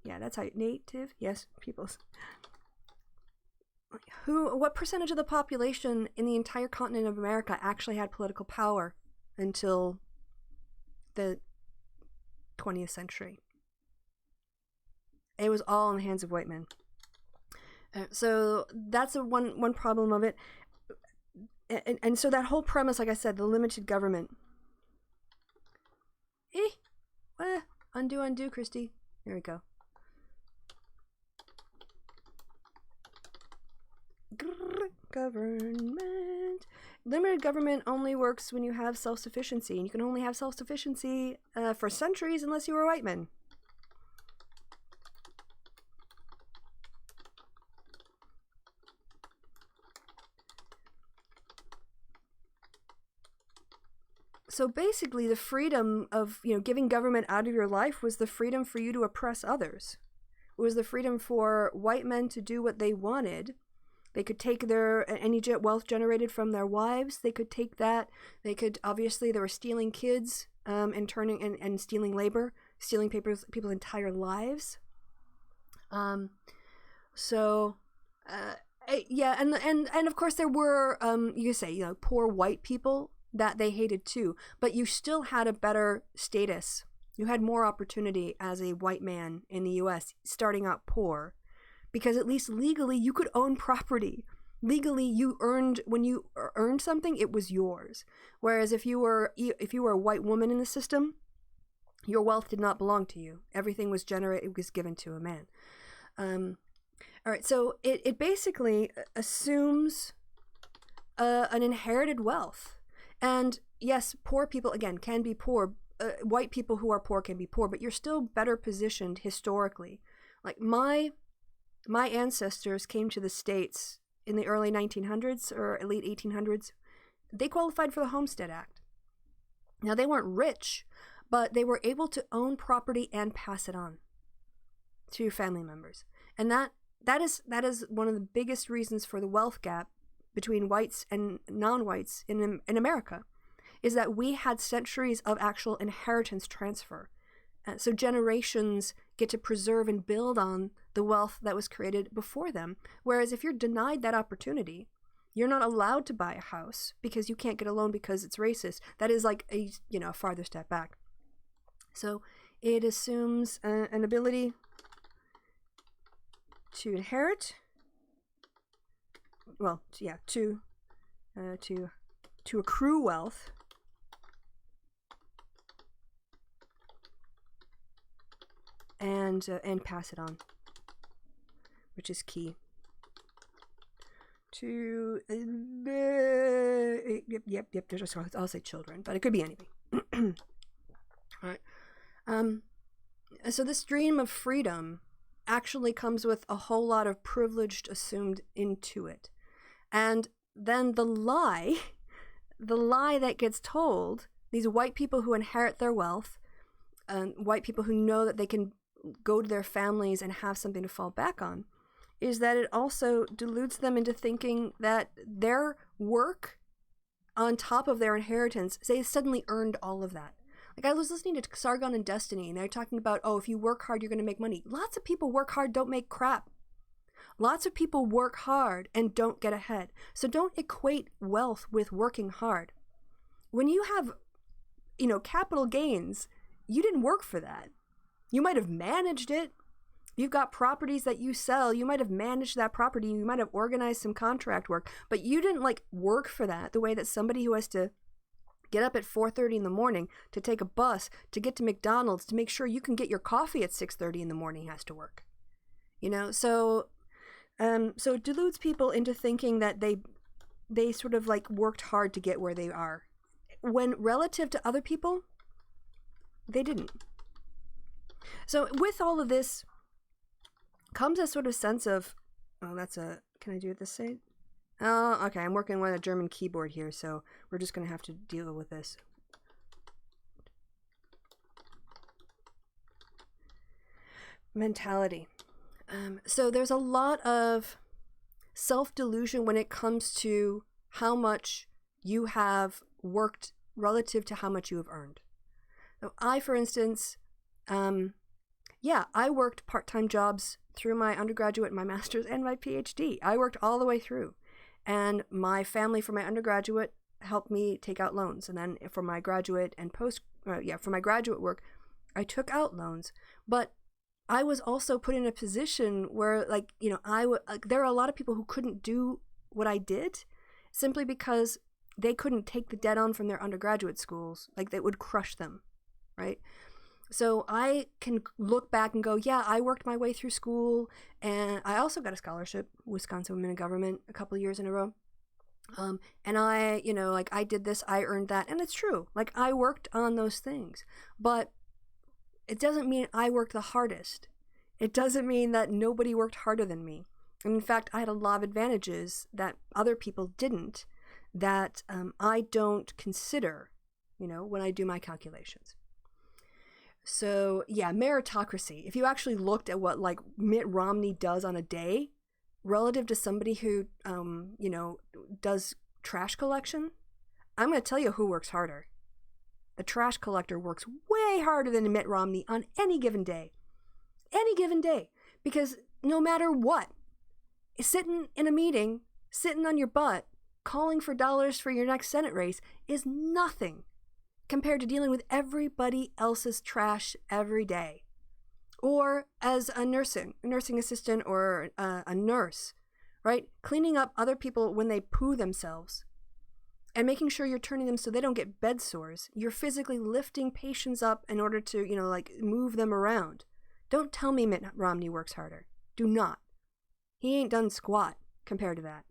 yeah, that's how Native, yes, peoples. What percentage of the population in the entire continent of America actually had political power until the 20th century? It was all in the hands of white men. So that's one problem of it. And so that whole premise, like I said, the limited government. Undo, Christy. There we go. Government. Limited government only works when you have self-sufficiency, and you can only have self-sufficiency for centuries unless you were white men. So basically, the freedom of, giving government out of your life was the freedom for you to oppress others. It was the freedom for white men to do what they wanted. They could take any wealth generated from their wives. They could take that. They could, obviously, they were stealing kids and stealing labor, stealing people's entire lives. And of course there were, you could say, poor white people that they hated too, but you still had a better status. You had more opportunity as a white man in the US starting out poor, because at least legally you could own property. Legally, when you earned something, it was yours. Whereas if you were a white woman in the system, your wealth did not belong to you. Everything was generated, it was given to a man. All right, so it basically assumes an inherited wealth. And yes, poor people, again, can be poor. White people who are poor can be poor, but you're still better positioned historically. Like my ancestors came to the States in the early 1900s or late 1800s. They qualified for the Homestead Act. Now, they weren't rich, but they were able to own property and pass it on to family members. And that is one of the biggest reasons for the wealth gap between whites and non-whites in America, is that we had centuries of actual inheritance transfer. So generations get to preserve and build on the wealth that was created before them. Whereas if you're denied that opportunity, you're not allowed to buy a house because you can't get a loan because it's racist. That is like a farther step back. So it assumes an ability to inherit. Well, yeah, to accrue wealth, and pass it on, which is key. To yep. I'll say children, but it could be anything. All right. So this dream of freedom actually comes with a whole lot of privilege assumed into it. And then the lie that gets told, these white people who inherit their wealth, white people who know that they can go to their families and have something to fall back on, is that it also deludes them into thinking that their work on top of their inheritance, they suddenly earned all of that. Like, I was listening to Sargon and Destiny, and they're talking about, if you work hard, you're going to make money. Lots of people work hard, don't make crap. Lots of people work hard and don't get ahead. So don't equate wealth with working hard. When you have, capital gains, you didn't work for that. You might have managed it. You've got properties that you sell. You might have managed that property. You might have organized some contract work, but you didn't work for that the way that somebody who has to get up at 4:30 in the morning to take a bus to get to McDonald's to make sure you can get your coffee at 6:30 in the morning has to work. So it deludes people into thinking that they sort of worked hard to get where they are, when relative to other people, they didn't. So with all of this comes a sort of sense of, can I do it this side? Oh, okay, I'm working with a German keyboard here, so we're just going to have to deal with this. Mentality. So there's a lot of self-delusion when it comes to how much you have worked relative to how much you have earned. So I, for instance, I worked part-time jobs through my undergraduate, my master's, and my PhD. I worked all the way through. And my family for my undergraduate helped me take out loans. And then for my graduate and for my graduate work, I took out loans. But I was also put in a position where, there are a lot of people who couldn't do what I did simply because they couldn't take the debt on from their undergraduate schools. Like, that would crush them, right? So I can look back and go, yeah, I worked my way through school, and I also got a scholarship, Wisconsin Women in Government, a couple of years in a row. And I, I did this, I earned that, and it's true. Like, I worked on those things, but it doesn't mean I worked the hardest. It doesn't mean that nobody worked harder than me. And in fact, I had a lot of advantages that other people didn't, that I don't consider, when I do my calculations. So yeah, meritocracy. If you actually looked at what like Mitt Romney does on a day relative to somebody who, does trash collection, I'm going to tell you who works harder. The trash collector works way harder than Mitt Romney on any given day. Any given day. Because no matter what, sitting in a meeting, sitting on your butt, calling for dollars for your next Senate race is nothing compared to dealing with everybody else's trash every day. Or as a nursing assistant or a nurse, right? Cleaning up other people when they poo themselves and making sure you're turning them so they don't get bed sores. You're physically lifting patients up in order to, move them around. Don't tell me Mitt Romney works harder. Do not. He ain't done squat compared to that.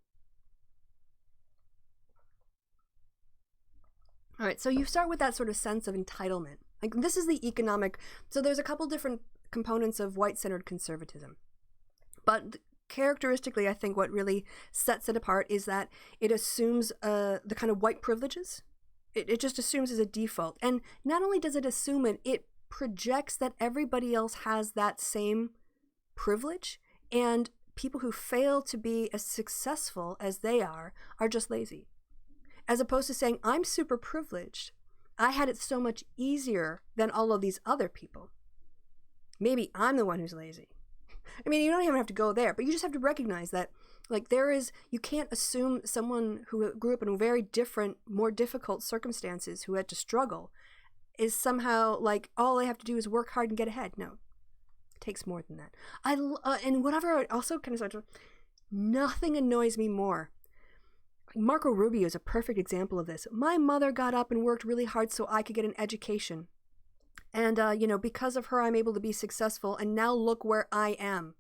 All right, so you start with that sort of sense of entitlement. Like, this is the economic... So there's a couple different components of white-centered conservatism. But characteristically, I think what really sets it apart is that it assumes the kind of white privileges. It just assumes as a default. And not only does it assume it, it projects that everybody else has that same privilege, and people who fail to be as successful as they are just lazy. As opposed to saying, I'm super privileged. I had it so much easier than all of these other people. Maybe I'm the one who's lazy. I mean, you don't even have to go there, but you just have to recognize that, like, you can't assume someone who grew up in very different, more difficult circumstances, who had to struggle, is somehow like, all they have to do is work hard and get ahead. No, it takes more than that. And whatever, I also kind of nothing annoys me more. Marco Rubio is a perfect example of this. My mother got up and worked really hard so I could get an education. And, because of her, I'm able to be successful. And now look where I am.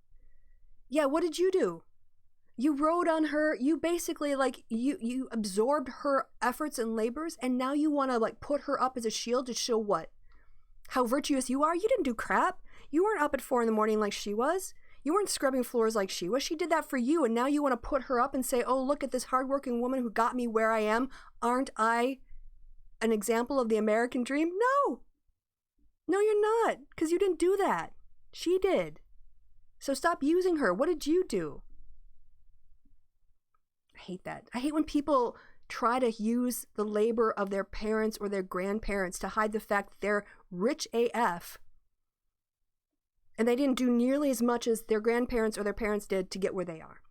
Yeah, what did you do? You rode on her. You basically, you absorbed her efforts and labors. And now you want to, put her up as a shield to show what? How virtuous you are? You didn't do crap. You weren't up at 4 a.m. like she was. You weren't scrubbing floors like she was. She did that for you, and now you want to put her up and say, oh, look at this hardworking woman who got me where I am. Aren't I an example of the American dream? No. No, you're not, because you didn't do that. She did. So stop using her. What did you do? I hate that. I hate when people try to use the labor of their parents or their grandparents to hide the fact that they're rich AF, and they didn't do nearly as much as their grandparents or their parents did to get where they are.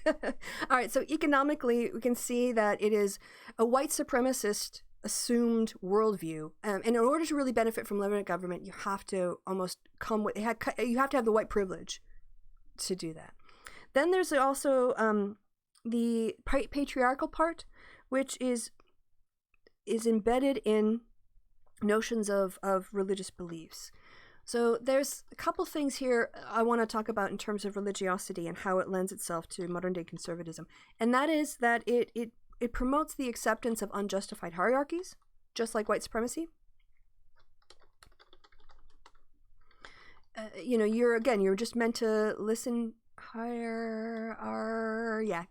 All right, so economically, we can see that it is a white supremacist assumed worldview. And in order to really benefit from living in government, you have to almost you have to have the white privilege to do that. Then there's also the patriarchal part, which is embedded in notions of religious beliefs. So there's a couple things here I want to talk about in terms of religiosity and how it lends itself to modern day conservatism. And that is that it promotes the acceptance of unjustified hierarchies, just like white supremacy. You're just meant to listen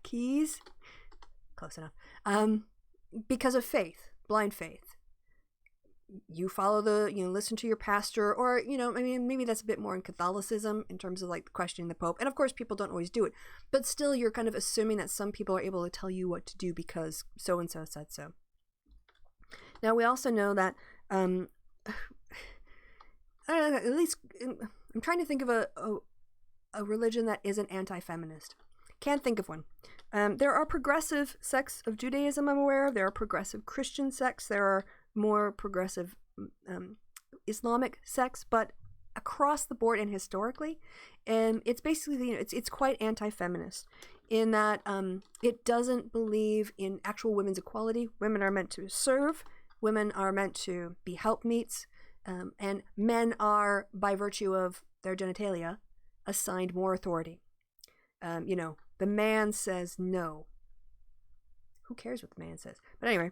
keys. Close enough. Because of faith, blind faith. you follow listen to your pastor, or, maybe that's a bit more in Catholicism in terms of like questioning the Pope. And of course, people don't always do it, but still you're kind of assuming that some people are able to tell you what to do because so-and-so said so. Now, we also know that, at least I'm trying to think of a religion that isn't anti-feminist. Can't think of one. There are progressive sects of Judaism I'm aware of. There are progressive Christian sects. There are more progressive Islamic sects, but across the board and historically, it's basically, it's quite anti-feminist in that it doesn't believe in actual women's equality. Women are meant to serve. Women are meant to be helpmeets, and men are, by virtue of their genitalia, assigned more authority. The man says no. Who cares what the man says? But anyway,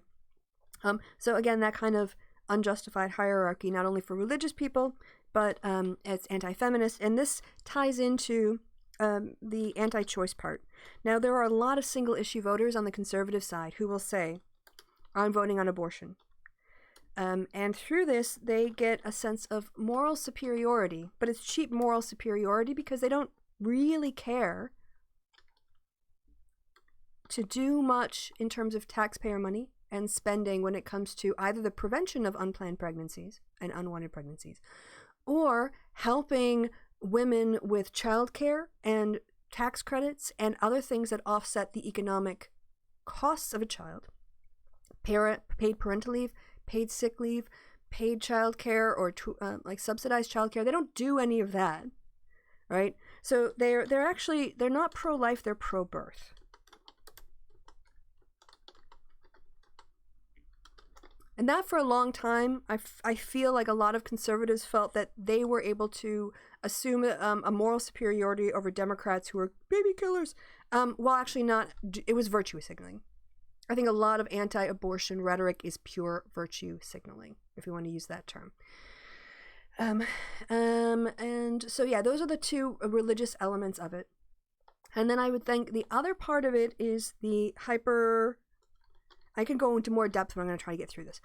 so again, that kind of unjustified hierarchy, not only for religious people, but it's anti-feminist, and this ties into the anti-choice part. Now, there are a lot of single-issue voters on the conservative side who will say, I'm voting on abortion. And through this, they get a sense of moral superiority, but it's cheap moral superiority because they don't really care to do much in terms of taxpayer money and spending when it comes to either the prevention of unplanned pregnancies and unwanted pregnancies, or helping women with childcare and tax credits and other things that offset the economic costs of a child. Paid parental leave, paid sick leave, paid childcare, or like subsidized childcare. They don't do any of that, right? So they're not pro-life, they're pro-birth. And that for a long time, I feel like a lot of conservatives felt that they were able to assume a moral superiority over Democrats who were baby killers, while actually not. It was virtue signaling. I think a lot of anti-abortion rhetoric is pure virtue signaling, if you want to use that term. And so, yeah, those are the two religious elements of it. And then I would think the other part of it is the I can go into more depth, but I'm going to try to get through this.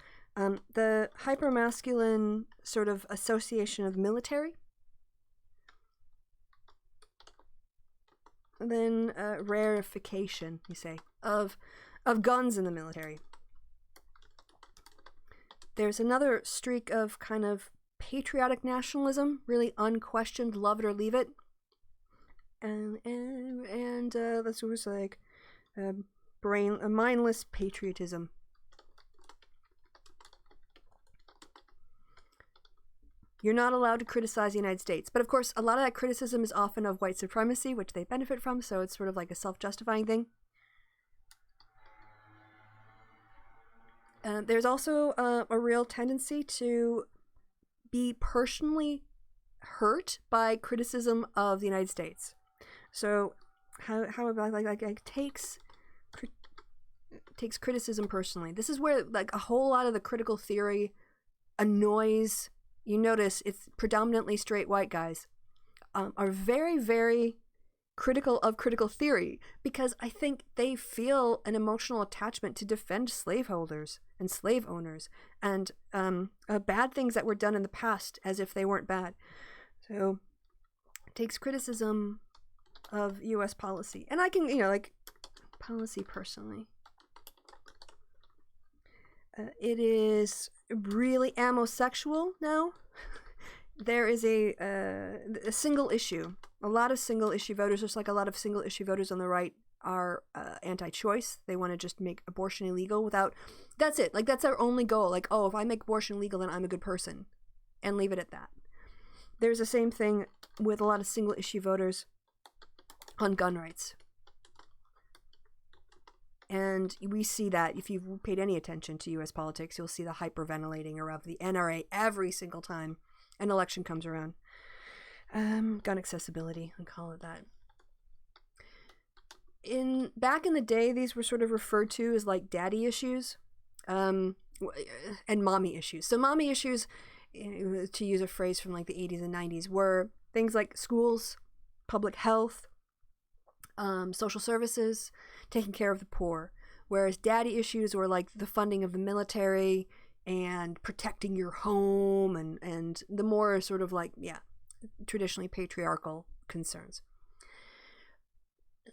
The hyper-masculine sort of association of military. And then rarefication, you say, of guns in the military. There's another streak of kind of patriotic nationalism, really unquestioned, love it or leave it. And this was like mindless patriotism. You're not allowed to criticize the United States. But of course, a lot of that criticism is often of white supremacy, which they benefit from, so it's sort of like a self-justifying thing. There's also a real tendency to be personally hurt by criticism of the United States. So how takes criticism personally. This is where like a whole lot of the critical theory annoys. You notice it's predominantly straight white guys are very, very critical of critical theory because I think they feel an emotional attachment to defend slaveholders and slave owners and bad things that were done in the past as if they weren't bad. So it takes criticism of U.S. policy. And I can, like policy personally. It is really amosexual now. There is a single issue. A lot of single issue voters, just like a lot of single issue voters on the right, are anti-choice. They want to just make abortion illegal without. That's it. Like that's their only goal. Like, oh, if I make abortion legal, then I'm a good person, and leave it at that. There's the same thing with a lot of single issue voters on gun rights. And we see that if you've paid any attention to U.S. politics, you'll see the hyperventilating around the NRA every single time an election comes around. Gun accessibility, I'll call it that. Back in the day, these were sort of referred to as like daddy issues, and mommy issues. So mommy issues, to use a phrase from like the 80s and 90s, were things like schools, public health, social services, taking care of the poor. Whereas daddy issues were like the funding of the military and protecting your home and the more sort of like, traditionally patriarchal concerns.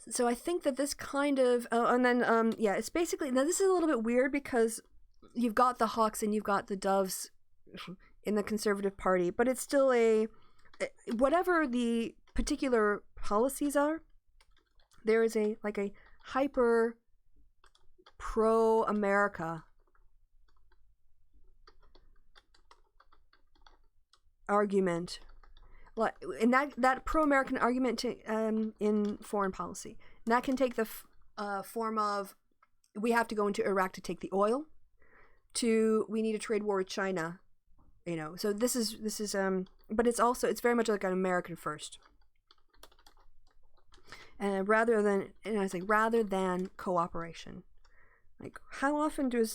So I think that this kind of, it's basically, now this is a little bit weird because you've got the hawks and you've got the doves in the Conservative Party, but it's still whatever the particular policies are, there is a hyper pro-America argument, and that pro-American argument in foreign policy, and that can take the form of we have to go into Iraq to take the oil, to we need a trade war with China, So this is but it's very much like an American first, rather than cooperation. Like, how often you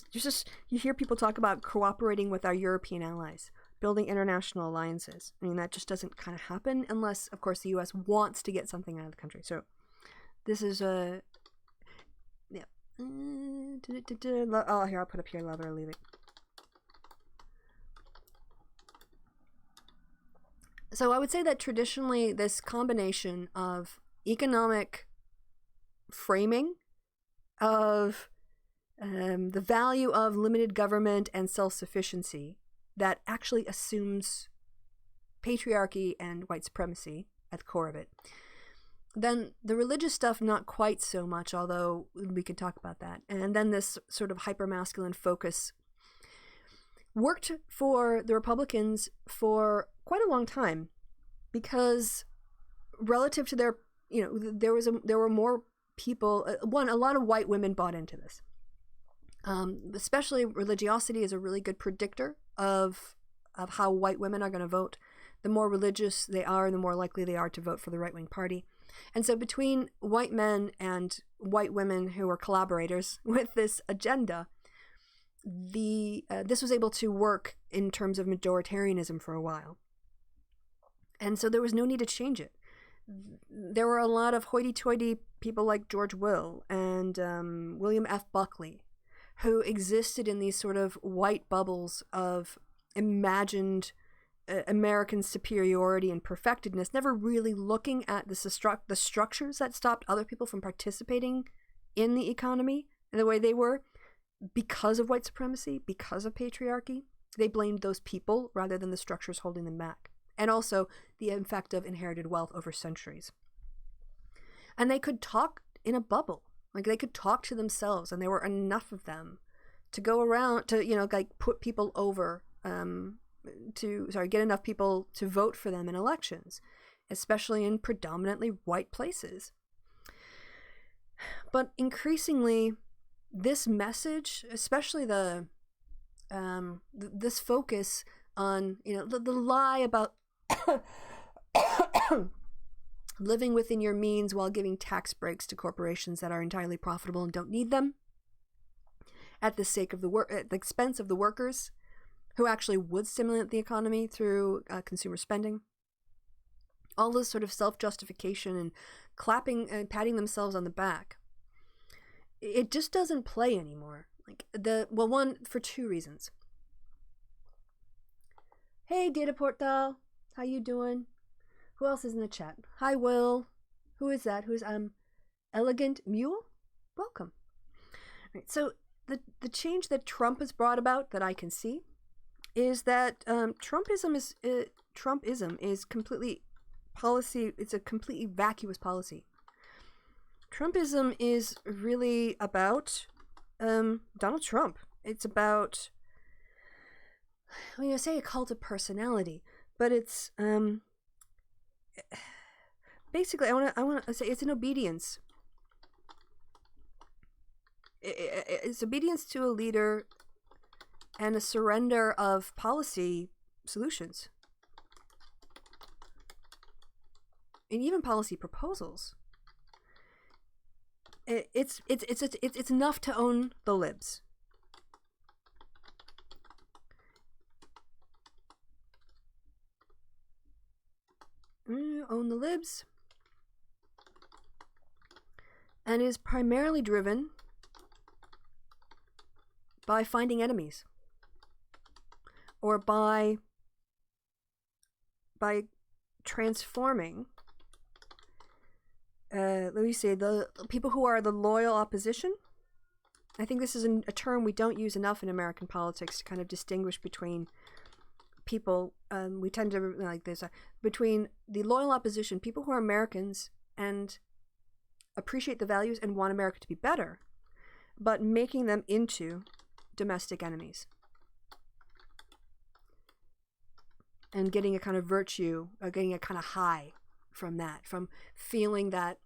hear people talk about cooperating with our European allies, building international alliances? I mean, that just doesn't kind of happen unless, of course, the U.S. wants to get something out of the country. So this is here, I'll put up here, love it or leave it. So I would say that traditionally this combination of economic framing of the value of limited government and self-sufficiency that actually assumes patriarchy and white supremacy at the core of it. Then the religious stuff, not quite so much, although we could talk about that. And then this sort of hyper-masculine focus worked for the Republicans for quite a long time, because relative to their, there were more people, a lot of white women bought into this. Especially religiosity is a really good predictor of how white women are going to vote. The more religious they are, the more likely they are to vote for the right-wing party. And so between white men and white women who are collaborators with this agenda, this was able to work in terms of majoritarianism for a while. And so there was no need to change it. There were a lot of hoity-toity people like George Will and William F. Buckley, who existed in these sort of white bubbles of imagined American superiority and perfectedness, never really looking at the structures that stopped other people from participating in the economy in the way they were because of white supremacy, because of patriarchy. They blamed those people rather than the structures holding them back. And also the effect of inherited wealth over centuries. And they could talk in a bubble. Like, they could talk to themselves, and there were enough of them to go around to, put people over, get enough people to vote for them in elections, especially in predominantly white places. But increasingly, this message, especially this focus on, the lie about living within your means while giving tax breaks to corporations that are entirely profitable and don't need them, at the expense of the workers who actually would stimulate the economy through consumer spending. All this sort of self-justification and clapping and patting themselves on the back. It just doesn't play anymore. One, for two reasons. Hey, Data Portal, how you doing? Who else is in the chat? Hi, Will. Who is that? Who's Elegant Mule? Welcome. Right, so the change that Trump has brought about that I can see is that Trumpism is completely policy. It's a completely vacuous policy. Trumpism is really about Donald Trump. It's about, I say a cult of personality, but it's basically, I want to say it's an obedience. It's obedience to a leader and a surrender of policy solutions. And even policy proposals. It's enough to own the libs. Own the libs, and is primarily driven by finding enemies. or by transforming, let me say, the people who are the loyal opposition. I think this is a term we don't use enough in American politics to kind of distinguish between people. We tend to like this between the loyal opposition, people who are Americans and appreciate the values and want America to be better, but making them into domestic enemies and getting a kind of virtue, getting a kind of high from that, from feeling that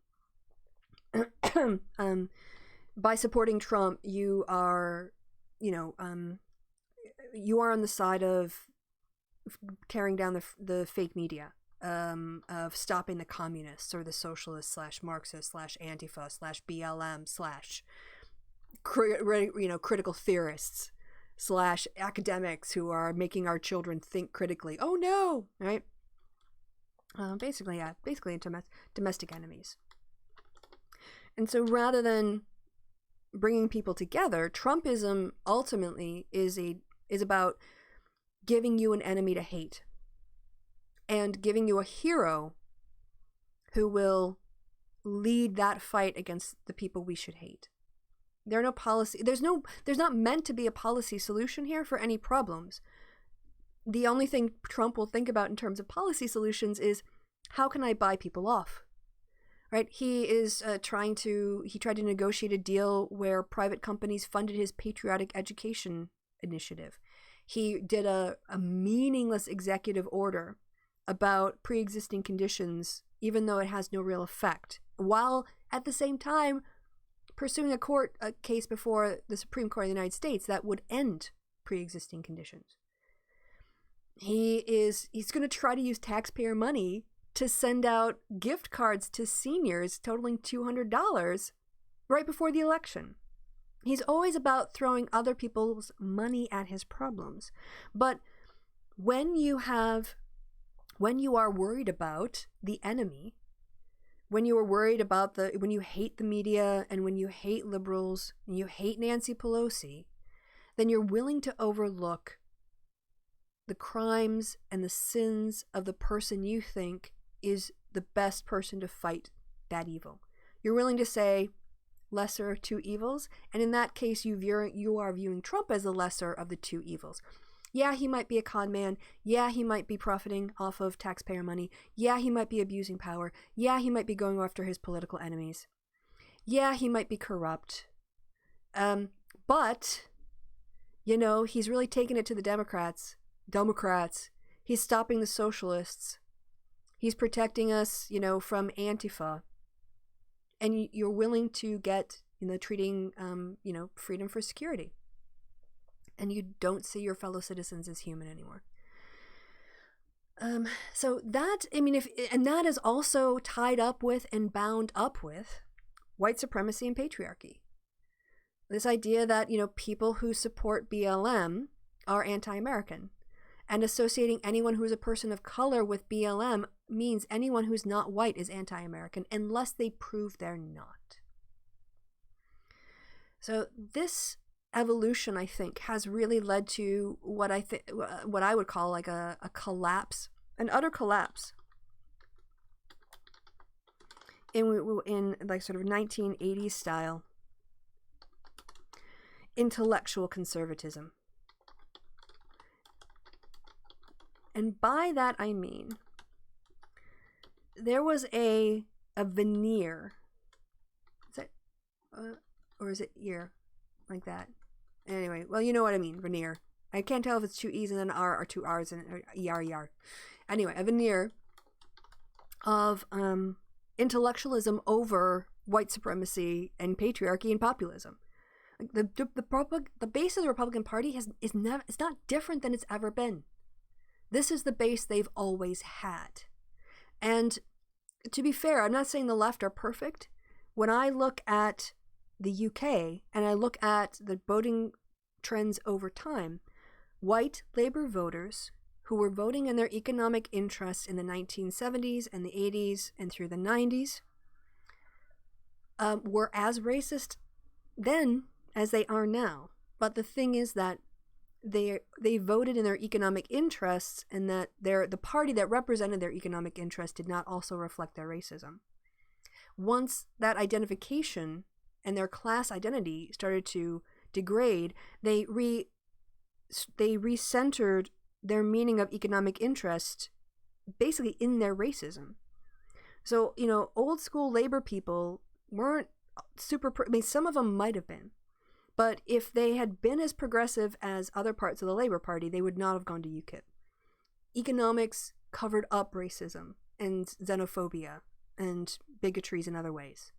by supporting Trump, you are, you are on the side of tearing down the fake media, of stopping the communists or the socialists / Marxists / Antifa / BLM / critical theorists / academics who are making our children think critically. Oh no, right? Basically domestic enemies. And so rather than bringing people together, Trumpism ultimately is about giving you an enemy to hate and giving you a hero who will lead that fight against the people we should hate. There are no policy. There's not meant to be a policy solution here for any problems. The only thing Trump will think about in terms of policy solutions is, how can I buy people off? Right? He is tried to negotiate a deal where private companies funded his patriotic education initiative. He did a meaningless executive order about pre-existing conditions, even though it has no real effect, while at the same time pursuing a case before the Supreme Court of the United States that would end pre-existing conditions. He's going to try to use taxpayer money to send out gift cards to seniors totaling $200 right before the election. He's always about throwing other people's money at his problems. But when you are worried about the enemy, when you are worried about when you hate the media and when you hate liberals and you hate Nancy Pelosi, then you're willing to overlook the crimes and the sins of the person you think is the best person to fight that evil. You're willing to say lesser of two evils, and in that case you are viewing Trump as the lesser of the two evils. Yeah, he might be a con man. Yeah, he might be profiting off of taxpayer money. Yeah, he might be abusing power. Yeah, he might be going after his political enemies. Yeah, he might be corrupt. But, he's really taking it to the Democrats. He's stopping the socialists. He's protecting us, from Antifa. And you're willing to get, treating, freedom for security. And you don't see your fellow citizens as human anymore. So that, and that is also tied up with and bound up with white supremacy and patriarchy. This idea that, people who support BLM are anti-American. And associating anyone who's a person of color with BLM means anyone who's not white is anti-American unless they prove they're not. So this evolution, I think, has really led to what I would call like a collapse, an utter collapse in like sort of 1980s style intellectual conservatism. And by that I mean there was a veneer. Is that or is it ear like that? Anyway, well, you know what I mean, veneer. I can't tell if it's two E's and an R or two R's and ER. Anyway, a veneer of intellectualism over white supremacy and patriarchy and populism. The base of the Republican Party it's not different than it's ever been. This is the base they've always had. And to be fair, I'm not saying the left are perfect. When I look at the UK and I look at the voting trends over time, white Labour voters who were voting in their economic interests in the 1970s and the 80s and through the 90s were as racist then as they are now. But the thing is that they voted in their economic interests, and that the party that represented their economic interests did not also reflect their racism. Once that identification and their class identity started to degrade, they recentered their meaning of economic interest basically in their racism. So, old school labor people weren't some of them might have been, but if they had been as progressive as other parts of the Labor Party, they would not have gone to UKIP. Economics covered up racism and xenophobia and bigotries in other ways,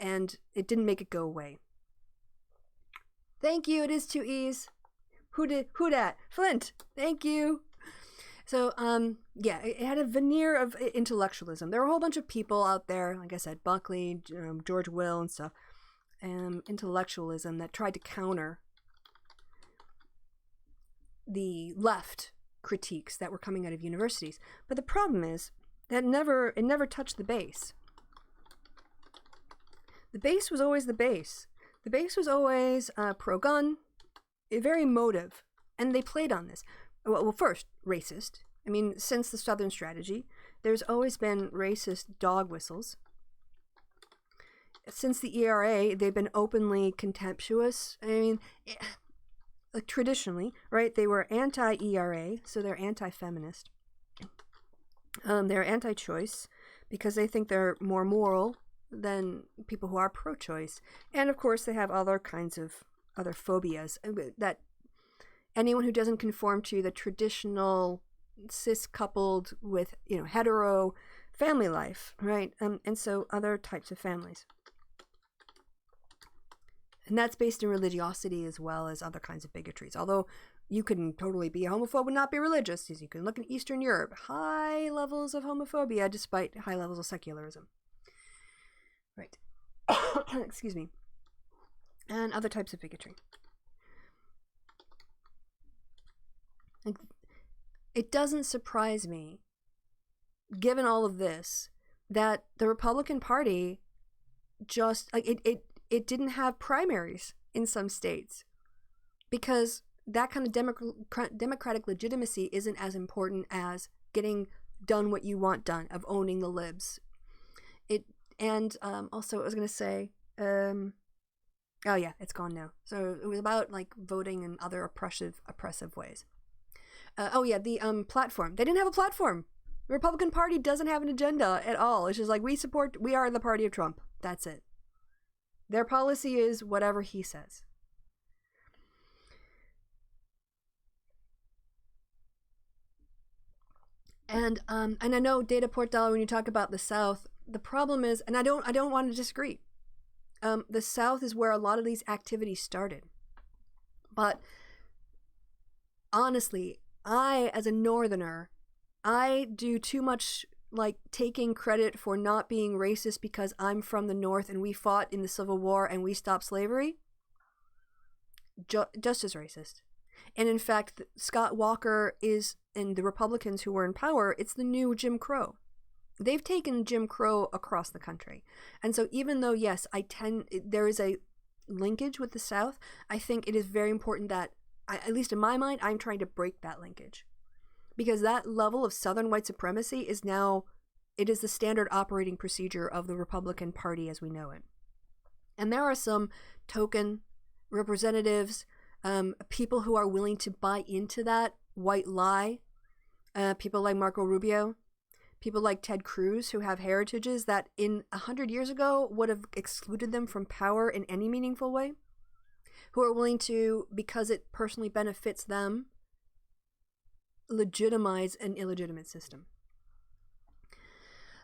and it didn't make it go away. Thank you. It is 2 E's. Who dat? Flint. Thank you. So, it had a veneer of intellectualism. There were a whole bunch of people out there, like I said, Buckley, George Will and stuff, intellectualism that tried to counter the left critiques that were coming out of universities. But the problem is that it never touched the base. The base was always the base. The base was always pro-gun, very emotive, and they played on this. Well, first, racist. I mean, since the Southern strategy, there's always been racist dog whistles. Since the ERA, they've been openly contemptuous. I mean, traditionally, right, they were anti-ERA, so they're anti-feminist. They're anti-choice because they think they're more moral than people who are pro-choice. And, of course, they have other kinds of other phobias that anyone who doesn't conform to the traditional cis-coupled with, hetero family life, right? And so other types of families. And that's based in religiosity as well as other kinds of bigotries. Although you can totally be a homophobe and not be religious. As you can look in Eastern Europe, high levels of homophobia despite high levels of secularism. Right. Excuse me. And other types of bigotry. It doesn't surprise me, given all of this, that the Republican Party just, it didn't have primaries in some states, because that kind of democratic legitimacy isn't as important as getting done what you want done, of owning the libs. Also, I was going to say, oh yeah, it's gone now. So it was about voting in other oppressive ways. The platform. They didn't have a platform. The Republican Party doesn't have an agenda at all. It's just we are the party of Trump. That's it. Their policy is whatever he says. And I know, Data Port Dollar, when you talk about the South, the problem is, and I don't want to disagree, the South is where a lot of these activities started. But honestly, I, as a Northerner, I do too much taking credit for not being racist because I'm from the North and we fought in the Civil War and we stopped slavery. Just as racist. And in fact, Scott Walker and the Republicans who were in power, it's the new Jim Crow. They've taken Jim Crow across the country. And so even though, yes, there is a linkage with the South, I think it is very important that, at least in my mind, I'm trying to break that linkage. Because that level of Southern white supremacy is now, it is the standard operating procedure of the Republican Party as we know it. And there are some token representatives, people who are willing to buy into that white lie, people like Marco Rubio, people like Ted Cruz, who have heritages that in 100 years ago would have excluded them from power in any meaningful way, who are willing to, because it personally benefits them, legitimize an illegitimate system.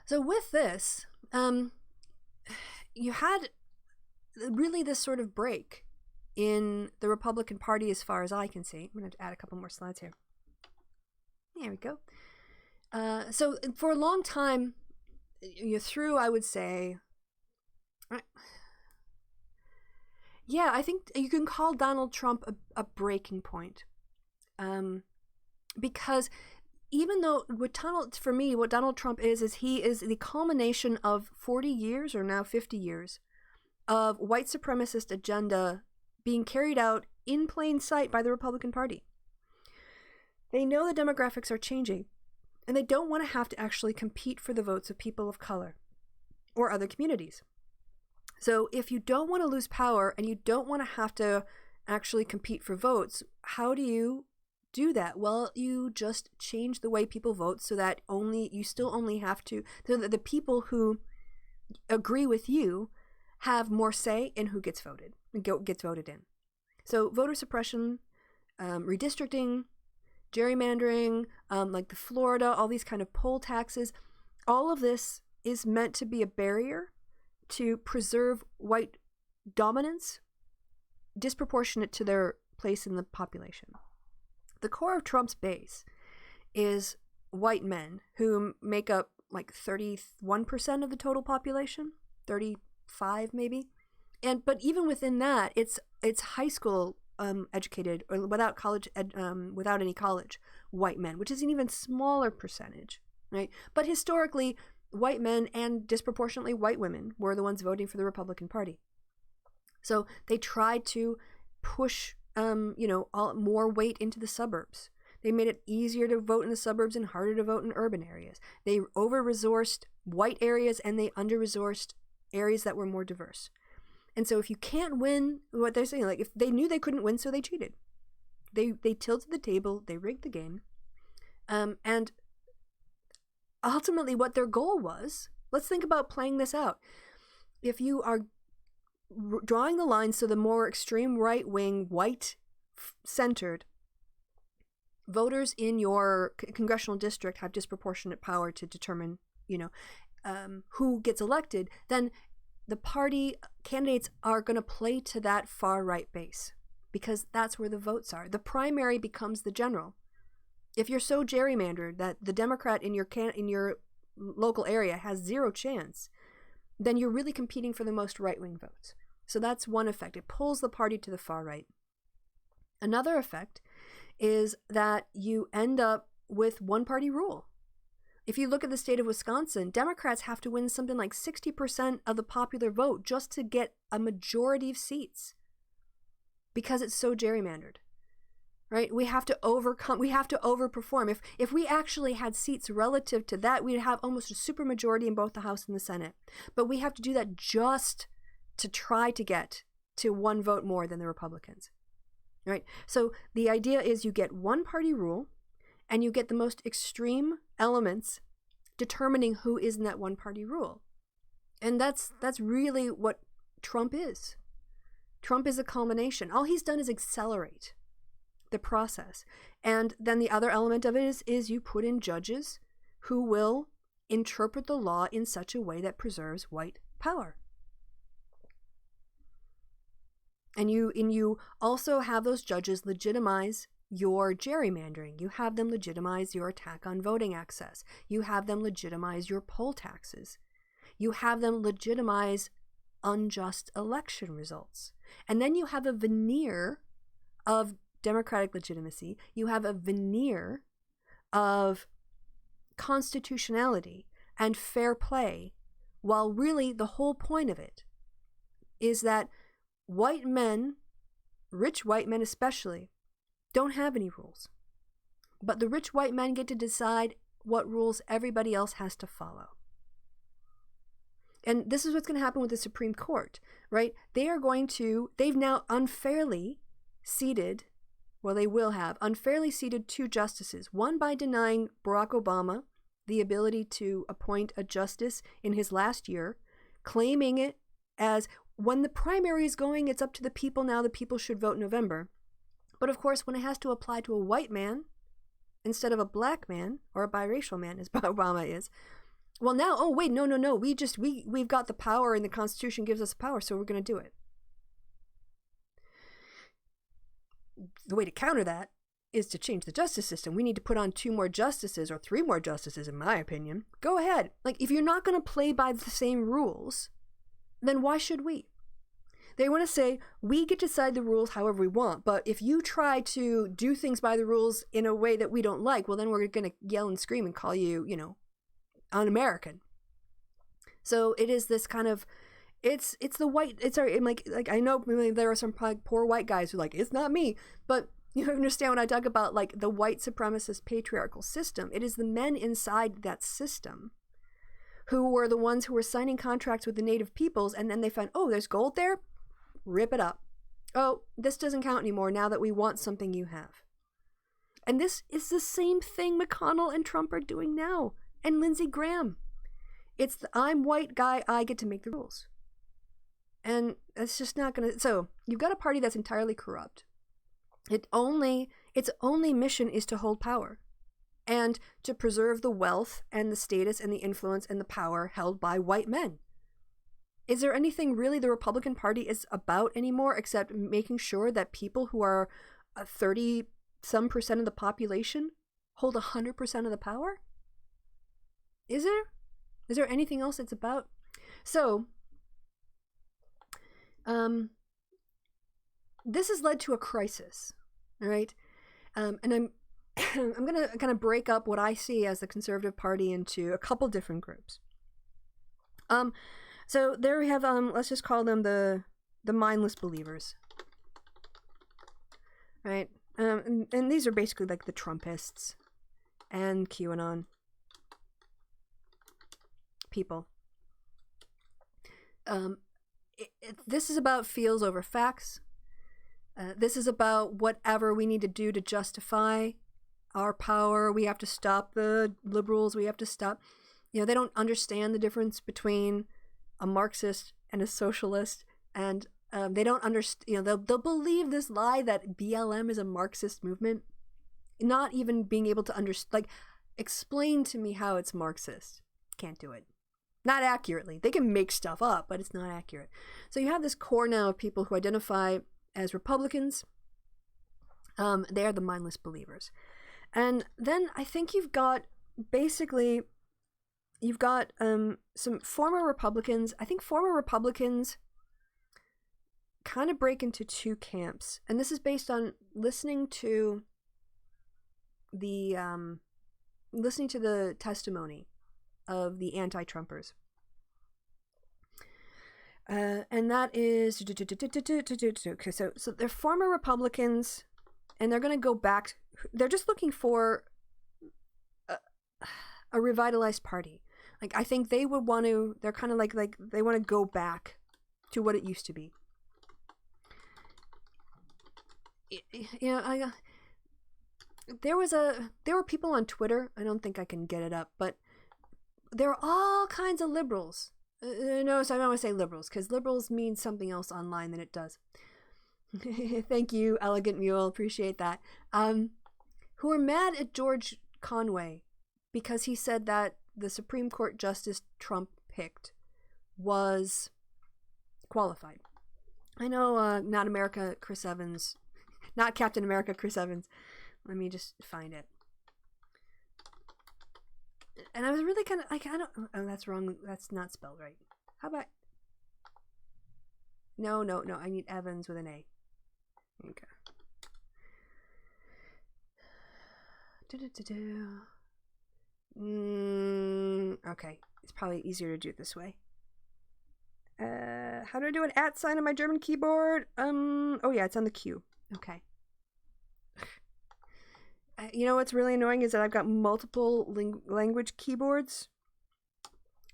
So with this, you had really this sort of break in the Republican Party as far as I can see. I'm going to add a couple more slides here. There we go. So for a long time, through, I would say, yeah, I think you can call Donald Trump a breaking point. Because even though what Donald Trump is he is the culmination of 40 years or now 50 years of white supremacist agenda being carried out in plain sight by the Republican Party. They know the demographics are changing, and they don't want to have to actually compete for the votes of people of color or other communities. So if you don't want to lose power and you don't want to have to actually compete for votes, how do you do that? Well, you just change the way people vote so that you still only have to, so that the people who agree with you have more say in who gets voted in. So voter suppression, redistricting, gerrymandering, like the Florida, all these kind of poll taxes, all of this is meant to be a barrier to preserve white dominance disproportionate to their place in the population. The core of Trump's base is white men who make up like 31% of the total population, 35 maybe. But even within that, it's high school educated or without any college white men, which is an even smaller percentage, right? But historically, white men and disproportionately white women were the ones voting for the Republican Party. So they tried to push, more weight into the suburbs. They made it easier to vote in the suburbs and harder to vote in urban areas. They over-resourced white areas and they under-resourced areas that were more diverse. And so if you can't win, what they're saying, like if they knew they couldn't win, so they cheated. They tilted the table, they rigged the game. And ultimately what their goal was, let's think about playing this out. If you are drawing the line so the more extreme right-wing, white-centered voters in your congressional district have disproportionate power to determine, who gets elected, then the party candidates are going to play to that far-right base because that's where the votes are. The primary becomes the general. If you're so gerrymandered that the Democrat in your local area has zero chance, then you're really competing for the most right-wing votes. So that's one effect. It pulls the party to the far right. Another effect is that you end up with one-party rule. If you look at the state of Wisconsin, Democrats have to win something like 60% of the popular vote just to get a majority of seats because it's so gerrymandered. Right? We have to overperform. If we actually had seats relative to that, we'd have almost a supermajority in both the House and the Senate. But we have to do that just to try to get to one vote more than the Republicans. Right? So the idea is you get one party rule and you get the most extreme elements determining who is in that one party rule. And that's really what Trump is. Trump is a culmination. All he's done is accelerate the process. And then the other element of it is you put in judges who will interpret the law in such a way that preserves white power. And you also have those judges legitimize your gerrymandering. You have them legitimize your attack on voting access. You have them legitimize your poll taxes. You have them legitimize unjust election results. And then you have a veneer of democratic legitimacy. You have a veneer of constitutionality and fair play, while really the whole point of it is that white men, rich white men especially, don't have any rules. But the rich white men get to decide what rules everybody else has to follow. And this is what's going to happen with the Supreme Court, right? They've now unfairly seated, they will have unfairly seated two justices, one by denying Barack Obama the ability to appoint a justice in his last year, claiming it as when the primary is going, it's up to the people now, the people should vote in November. But of course, when it has to apply to a white man instead of a black man or a biracial man, as Obama is, well now, oh wait, no, we've got the power and the Constitution gives us power, so we're going to do it. The way to counter that is to change the justice system. We need to put on 2 more justices or 3 more justices, in my opinion. Go ahead. Like, if you're not going to play by the same rules, then why should we? They want to say, we get to decide the rules however we want, but if you try to do things by the rules in a way that we don't like, well, then we're going to yell and scream and call you, un-American. So it is this kind of, It's the white. It's our like I know there are some poor white guys who are like, it's not me, but you understand when I talk about like the white supremacist patriarchal system. It is the men inside that system who were the ones who were signing contracts with the native peoples, and then they found, oh, there's gold there, rip it up. Oh, this doesn't count anymore now that we want something you have. And this is the same thing McConnell and Trump are doing now, and Lindsey Graham. It's the I'm white guy, I get to make the rules. And it's just not going to... So, you've got a party that's entirely corrupt. Its only mission is to hold power and to preserve the wealth and the status and the influence and the power held by white men. Is there anything really the Republican Party is about anymore except making sure that people who are 30-some% of the population hold 100% of the power? Is there? Is there anything else it's about? So... this has led to a crisis, all right? And I'm I'm going to kind of break up what I see as the Conservative Party into a couple different groups. So there we have, let's just call them the mindless believers, right? And these are basically like the Trumpists and QAnon people. This is about feels over facts. This is about whatever we need to do to justify our power. We have to stop the liberals. We have to stop. They don't understand the difference between a Marxist and a socialist, and they don't understand. They'll believe this lie that BLM is a Marxist movement, not even being able to understand. Like, explain to me how it's Marxist. Can't do it. Not accurately. They can make stuff up, but it's not accurate. So you have this core now of people who identify as Republicans. They are the mindless believers. And then I think you've got some former Republicans. I think former Republicans kind of break into two camps. And this is based on listening to the testimony of the anti-Trumpers. And that is... Okay, so they're former Republicans, and they're going to go back. They're just looking for a revitalized party. Like, I think they would want to... They're kind of like they want to go back to what it used to be. There were people on Twitter. I don't think I can get it up, but there are all kinds of liberals. No, so I don't want to say liberals, because liberals means something else online than it does. Thank you, Elegant Mule. Appreciate that. Who are mad at George Conway because he said that the Supreme Court Justice Trump picked was qualified. I know, not America, Chris Evans. Not Captain America, Chris Evans. Let me just find it. And I was really kind of like, oh, that's wrong. That's not spelled right. How about... No. I need Evans with an A. Okay. Okay. It's probably easier to do it this way. How do I do an @ sign on my German keyboard? Oh yeah, it's on the Q. Okay. What's really annoying is that I've got multiple language keyboards.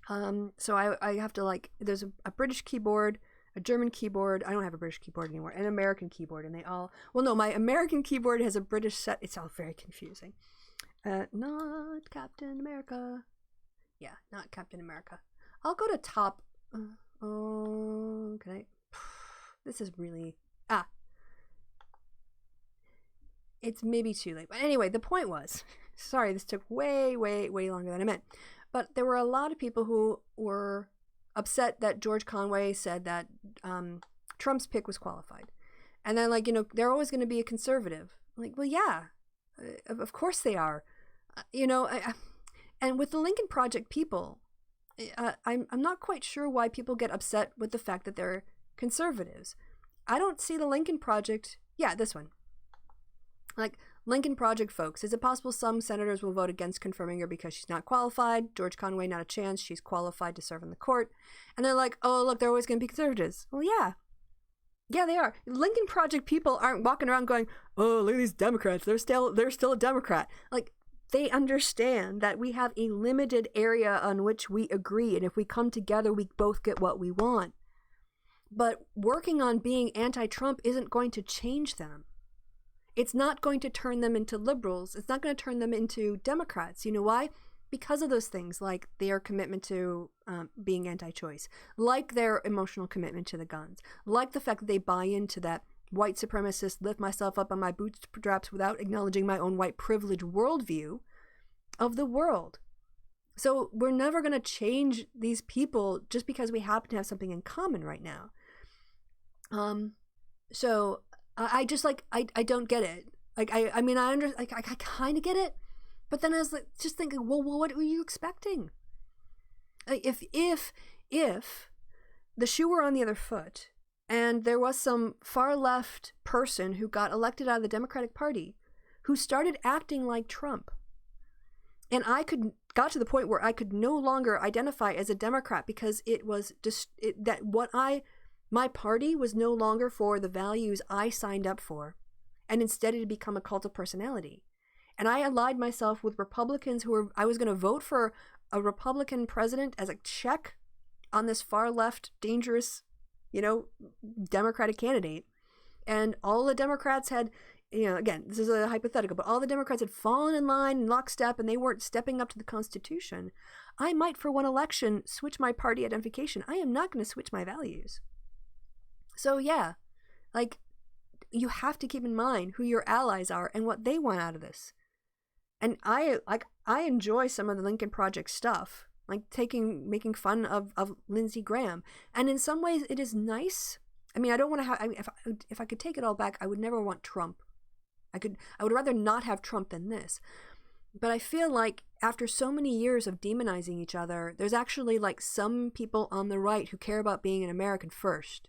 So I have to, like, there's a British keyboard, a German keyboard. I don't have a British keyboard anymore. An American keyboard, and they all... Well, no, my American keyboard has a British set. It's all very confusing. Not Captain America. Yeah, not Captain America. I'll go to top... can I... This is really... It's maybe too late. But anyway, the point was... Sorry, this took way, way, way longer than I meant. But there were a lot of people who were upset that George Conway said that Trump's pick was qualified. And then, like, they're always going to be a conservative. Like, well, yeah, of course they are. And with the Lincoln Project people, I'm not quite sure why people get upset with the fact that they're conservatives. I don't see the Lincoln Project... Yeah, this one. Like, Lincoln Project folks, is it possible some senators will vote against confirming her because she's not qualified? George Conway, not a chance. She's qualified to serve in the court. And they're like, oh, look, they're always going to be conservatives. Well, yeah. Yeah, they are. Lincoln Project people aren't walking around going, oh, look at these Democrats. They're still a Democrat. Like, they understand that we have a limited area on which we agree. And if we come together, we both get what we want. But working on being anti-Trump isn't going to change them. It's not going to turn them into liberals. It's not going to turn them into Democrats. You know why? Because of those things, like their commitment to being anti-choice, like their emotional commitment to the guns, like the fact that they buy into that white supremacist, lift myself up on my bootstraps without acknowledging my own white privilege worldview of the world. So we're never going to change these people just because we happen to have something in common right now. So I just like, I don't get it. Like, I kind of get it, but then I was like, just thinking, well, what were you expecting? If the shoe were on the other foot and there was some far left person who got elected out of the Democratic Party who started acting like Trump, and got to the point where I could no longer identify as a Democrat because it was just my party was no longer for the values I signed up for, and instead it had become a cult of personality. And I allied myself with Republicans I was going to vote for a Republican president as a check on this far left, dangerous, Democratic candidate. And all the Democrats had, again, this is a hypothetical, but all the Democrats had fallen in line in lockstep and they weren't stepping up to the Constitution. I might, for one election, switch my party identification. I am not going to switch my values. So yeah, like, you have to keep in mind who your allies are and what they want out of this. And I enjoy some of the Lincoln Project stuff, like making fun of Lindsey Graham. And in some ways it is nice. I mean, I don't want to have, if I could take it all back, I would never want Trump. I would rather not have Trump than this. But I feel like after so many years of demonizing each other, there's actually like some people on the right who care about being an American first.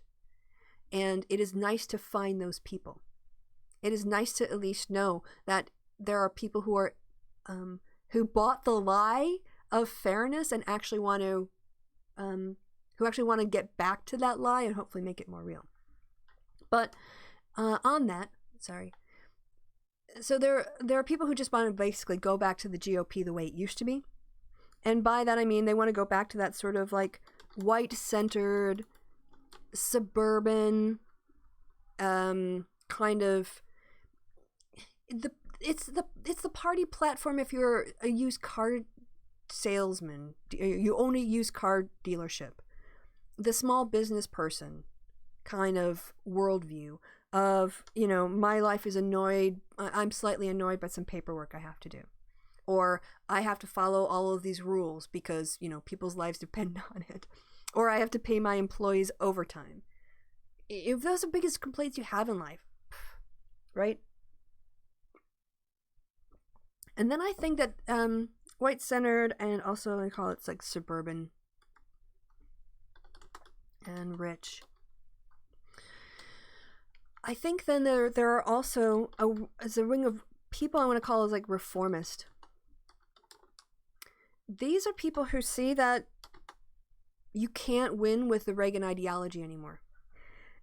And it is nice to find those people. It is nice to at least know that there are people who are, who bought the lie of fairness and actually want to, get back to that lie and hopefully make it more real. But on that, sorry. So there are people who just want to basically go back to the GOP the way it used to be. And by that I mean they want to go back to that sort of like white-centered, suburban kind of it's the party platform if you're a used car salesman, you own a used car dealership, the small business person kind of worldview of, my life is I'm slightly annoyed by some paperwork I have to do, or I have to follow all of these rules because people's lives depend on it, or I have to pay my employees overtime. If those are the biggest complaints you have in life, right? And then I think that white-centered and also I call it like suburban and rich. I think then there are also a ring of people I want to call as like reformist. These are people who see that you can't win with the Reagan ideology anymore.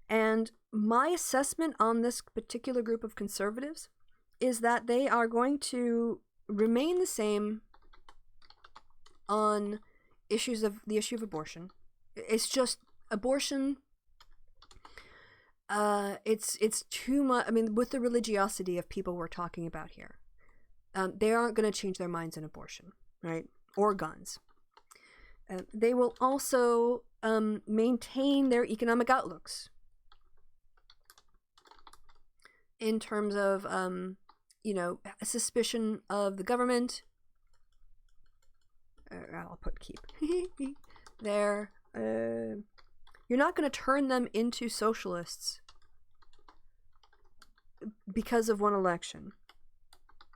And my assessment on this particular group of conservatives is that they are going to remain the same on the issue of abortion. It's just abortion. It's too much. I mean, with the religiosity of people we're talking about here, they aren't going to change their minds on abortion, right? Or guns. They will also maintain their economic outlooks in terms of, a suspicion of the government. I'll put keep there. You're not going to turn them into socialists because of one election,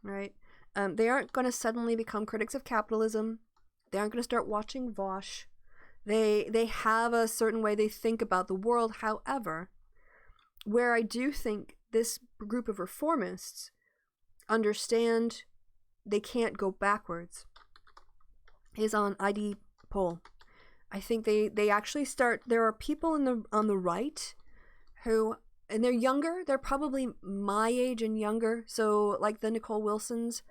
right? They aren't going to suddenly become critics of capitalism. They aren't going to start watching Vosh. They have a certain way they think about the world. However, where I do think this group of reformists understand they can't go backwards is on ID poll. I think they actually start. There are people on the right who, and they're younger. They're probably my age and younger. So like the Nicole Wilsons,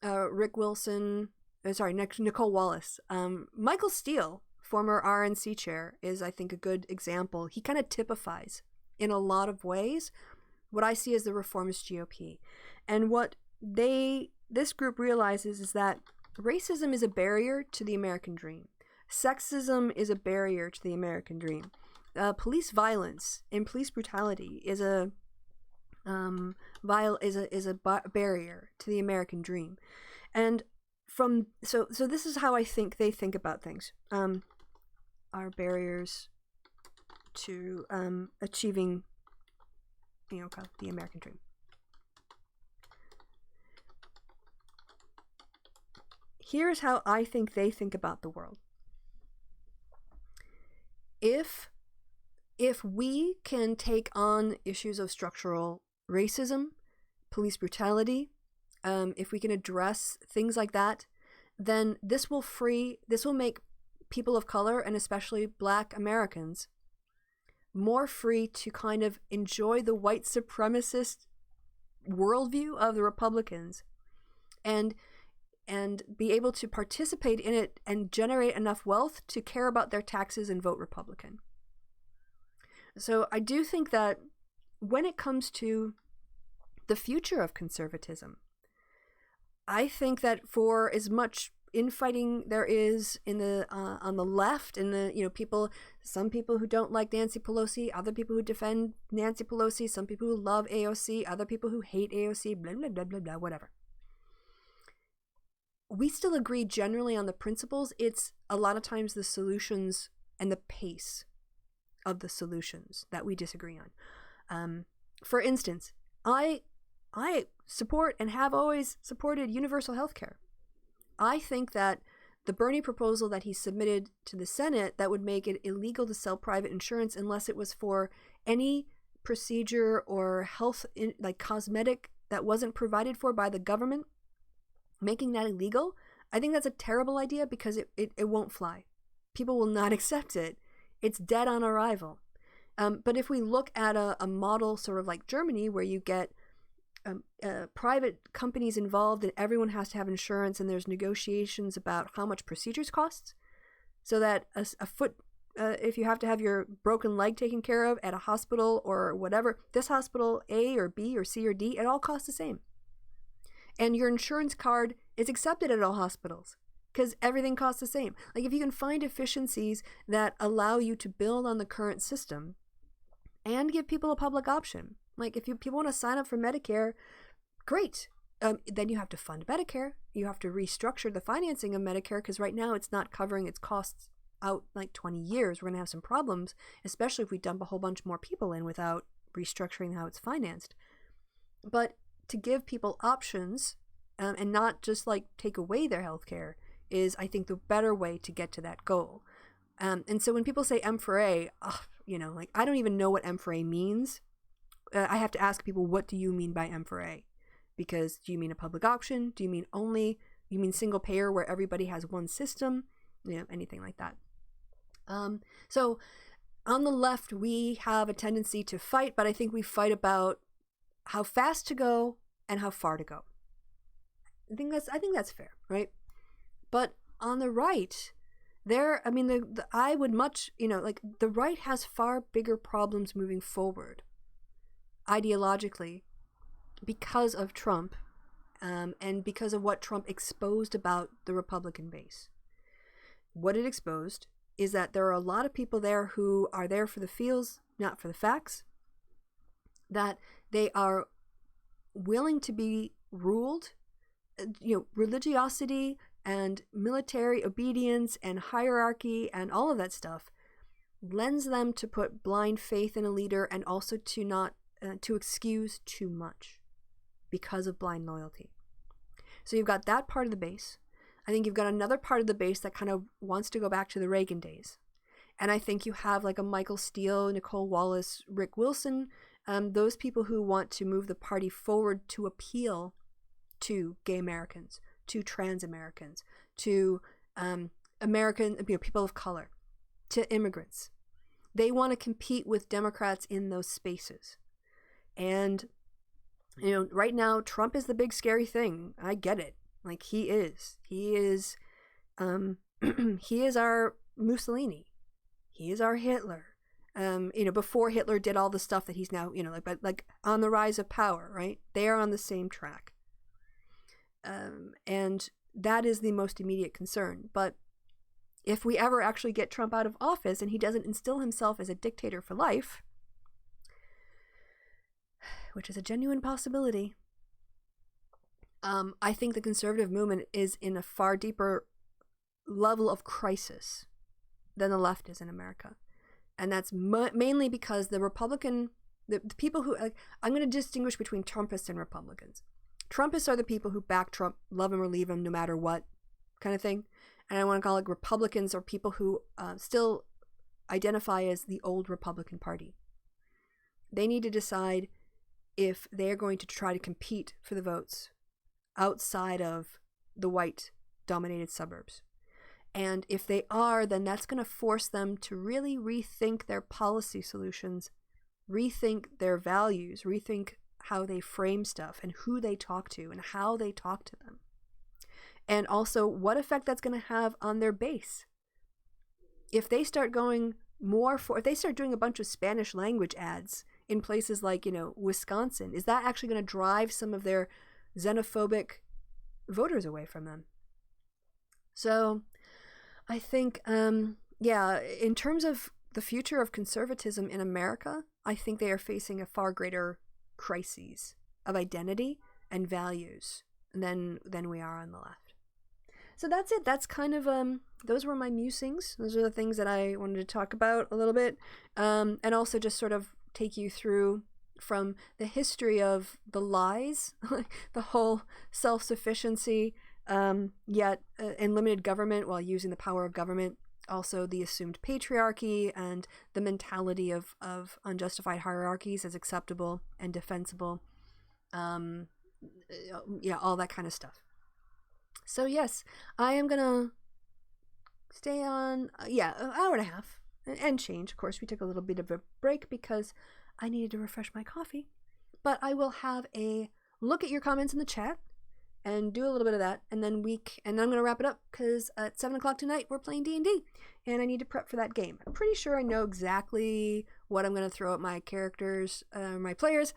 Rick Wilson. Nicole Wallace. Michael Steele, former RNC chair, is I think a good example. He kind of typifies in a lot of ways what I see as the reformist GOP, and what this group realizes is that racism is a barrier to the American dream. Sexism is a barrier to the American dream. Police violence and police brutality is a barrier to the American dream. And so this is how I think they think about things. Are barriers to achieving, the American dream. Here's how I think they think about the world. If we can take on issues of structural racism, police brutality, if we can address things like that, then this will make people of color, and especially Black Americans, more free to kind of enjoy the white supremacist worldview of the Republicans and be able to participate in it and generate enough wealth to care about their taxes and vote Republican. So I do think that when it comes to the future of conservatism, I think that for as much infighting there is in the on the left, and some people who don't like Nancy Pelosi, other people who defend Nancy Pelosi, some people who love AOC, other people who hate AOC, blah blah blah blah blah, whatever. We still agree generally on the principles. It's a lot of times the solutions and the pace of the solutions that we disagree on. For instance, I support and have always supported universal health care. I think that the Bernie proposal that he submitted to the Senate that would make it illegal to sell private insurance unless it was for any procedure or health, like cosmetic, that wasn't provided for by the government, making that illegal, I think that's a terrible idea because it won't fly. People will not accept it. It's dead on arrival. But if we look at a model sort of like Germany, where you get private companies involved and everyone has to have insurance, and there's negotiations about how much procedures costs, so that a foot, if you have to have your broken leg taken care of at a hospital or whatever, this hospital A or B or C or D, it all costs the same. And your insurance card is accepted at all hospitals because everything costs the same. Like, if you can find efficiencies that allow you to build on the current system and give people a public option. Like, if people want to sign up for Medicare, great. Then you have to fund Medicare. You have to restructure the financing of Medicare, because right now it's not covering its costs out like 20 years. We're going to have some problems, especially if we dump a whole bunch more people in without restructuring how it's financed. But to give people options and not just like take away their health care is, I think, the better way to get to that goal. And so when people say M for A, like, I don't even know what M for A means. I have to ask people, what do you mean by M for A? Because do you mean a public option? Do you mean single payer where everybody has one system? Anything like that. So on the left, we have a tendency to fight, but I think we fight about how fast to go and how far to go. I think that's fair, right? But on the right, I would much, the right has far bigger problems moving forward ideologically because of Trump, and because of what Trump exposed about the Republican base. What it exposed is that there are a lot of people there who are there for the feels, not for the facts, that they are willing to be ruled. Religiosity and military obedience and hierarchy and all of that stuff lends them to put blind faith in a leader, and also to not to excuse too much because of blind loyalty. So you've got that part of the base. I think you've got another part of the base that kind of wants to go back to the Reagan days. And I think you have like a Michael Steele, Nicole Wallace, Rick Wilson, those people who want to move the party forward to appeal to gay Americans, to trans Americans, to people of color, to immigrants. They want to compete with Democrats in those spaces. And, right now, Trump is the big scary thing. I get it. Like, he is. He is our Mussolini. He is our Hitler. Before Hitler did all the stuff that he's now, like on the rise of power, right? They are on the same track. And that is the most immediate concern. But if we ever actually get Trump out of office and he doesn't instill himself as a dictator for life, which is a genuine possibility, I think the conservative movement is in a far deeper level of crisis than the left is in America. And that's mainly because the people who, I'm going to distinguish between Trumpists and Republicans. Trumpists are the people who back Trump, love him or leave him, no matter what, kind of thing. And I want to call it Republicans, or people who still identify as the old Republican Party. They need to decide if they're going to try to compete for the votes outside of the white-dominated suburbs. And if they are, then that's going to force them to really rethink their policy solutions, rethink their values, rethink how they frame stuff and who they talk to and how they talk to them. And also what effect that's going to have on their base. If they start going if they start doing a bunch of Spanish language ads in places like, Wisconsin, is that actually going to drive some of their xenophobic voters away from them? So I think, in terms of the future of conservatism in America, I think they are facing a far greater crises of identity and values than we are on the left. So that's it. That's kind of, those were my musings. Those are the things that I wanted to talk about a little bit. And also just sort of take you through from the history of the lies, the whole self-sufficiency, yet in limited government while using the power of government, also the assumed patriarchy and the mentality of unjustified hierarchies as acceptable and defensible, all that kind of stuff. So yes, I am gonna stay on, an hour and a half and change. Of course, we took a little bit of a break because I needed to refresh my coffee, but I will have a look at your comments in the chat and do a little bit of that, and then I'm going to wrap it up because at 7:00 tonight we're playing D&D, and I need to prep for that game. I'm pretty sure I know exactly what I'm going to throw at my characters, my players,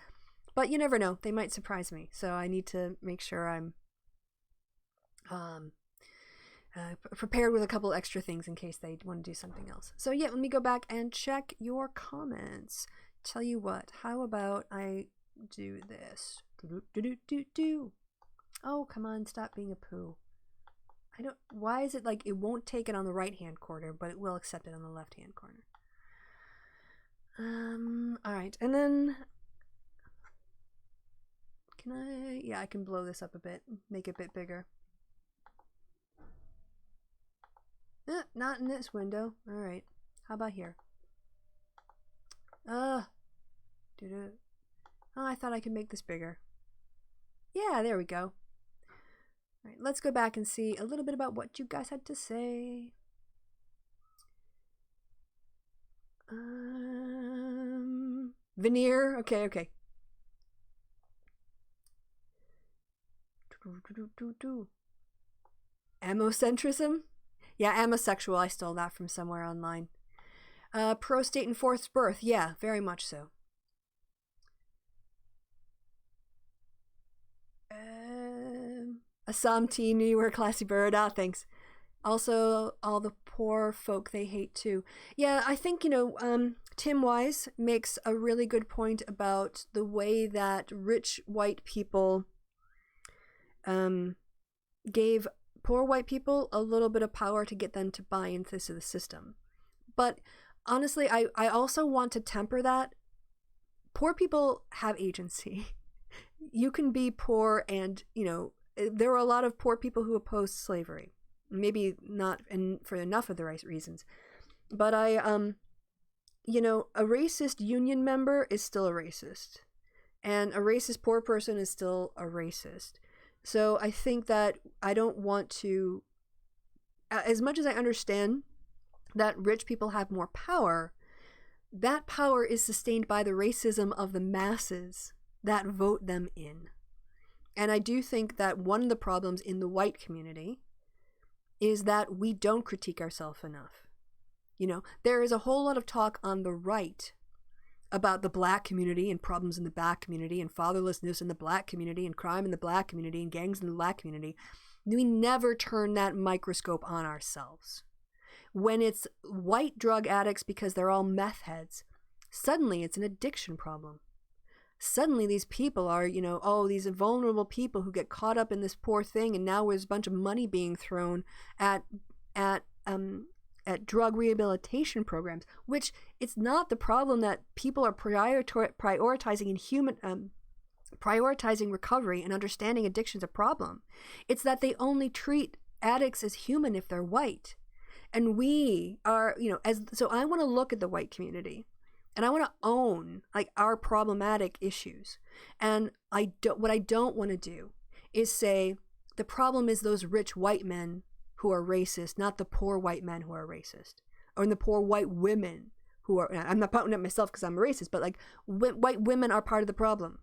but you never know. They might surprise me, so I need to make sure I'm prepared with a couple extra things in case they want to do something else. So let me go back and check your comments. Tell you what, how about I do this? Oh, come on, stop being a poo. Why is it like it won't take it on the right-hand corner, but it will accept it on the left-hand corner? All right, and then can I? Yeah, I can blow this up a bit, make it a bit bigger. Not in this window. All right, how about here? Oh, I thought I could make this bigger. Yeah, there we go. All right, let's go back and see a little bit about what you guys had to say. Veneer. Okay. Ammocentrism? Yeah, ammosexual. I stole that from somewhere online. Pro-state and forced birth. Yeah, very much so. Assam tea, New York, classy bird. Thanks. Also, all the poor folk they hate too. Yeah, I think, Tim Wise makes a really good point about the way that rich white people gave poor white people a little bit of power to get them to buy into the system. But honestly, I also want to temper that. Poor people have agency. You can be poor and, there are a lot of poor people who oppose slavery. Maybe not for enough of the right reasons. But a racist union member is still a racist. And a racist poor person is still a racist. So I think that I don't want to, as much as I understand that rich people have more power, that power is sustained by the racism of the masses that vote them in. And I do think that one of the problems in the white community is that we don't critique ourselves enough. You know, there is a whole lot of talk on the right about the black community and problems in the black community and fatherlessness in the black community and crime in the black community and gangs in the black community. We never turn that microscope on ourselves. When it's white drug addicts because they're all meth heads, suddenly it's an addiction problem. Suddenly these people are, you know, oh, these vulnerable people who get caught up in this poor thing, and now there's a bunch of money being thrown at drug rehabilitation programs, which it's not the problem that people are prioritizing prioritizing recovery and understanding addiction's a problem. It's that they only treat addicts as human if they're white. And we are, you know, so I want to look at the white community and I want to own like our problematic issues. And what I don't want to do is say the problem is those rich white men who are racist, not the poor white men who are racist, or the poor white women who are, I'm not pointing at myself because I'm a racist, but like white women are part of the problem.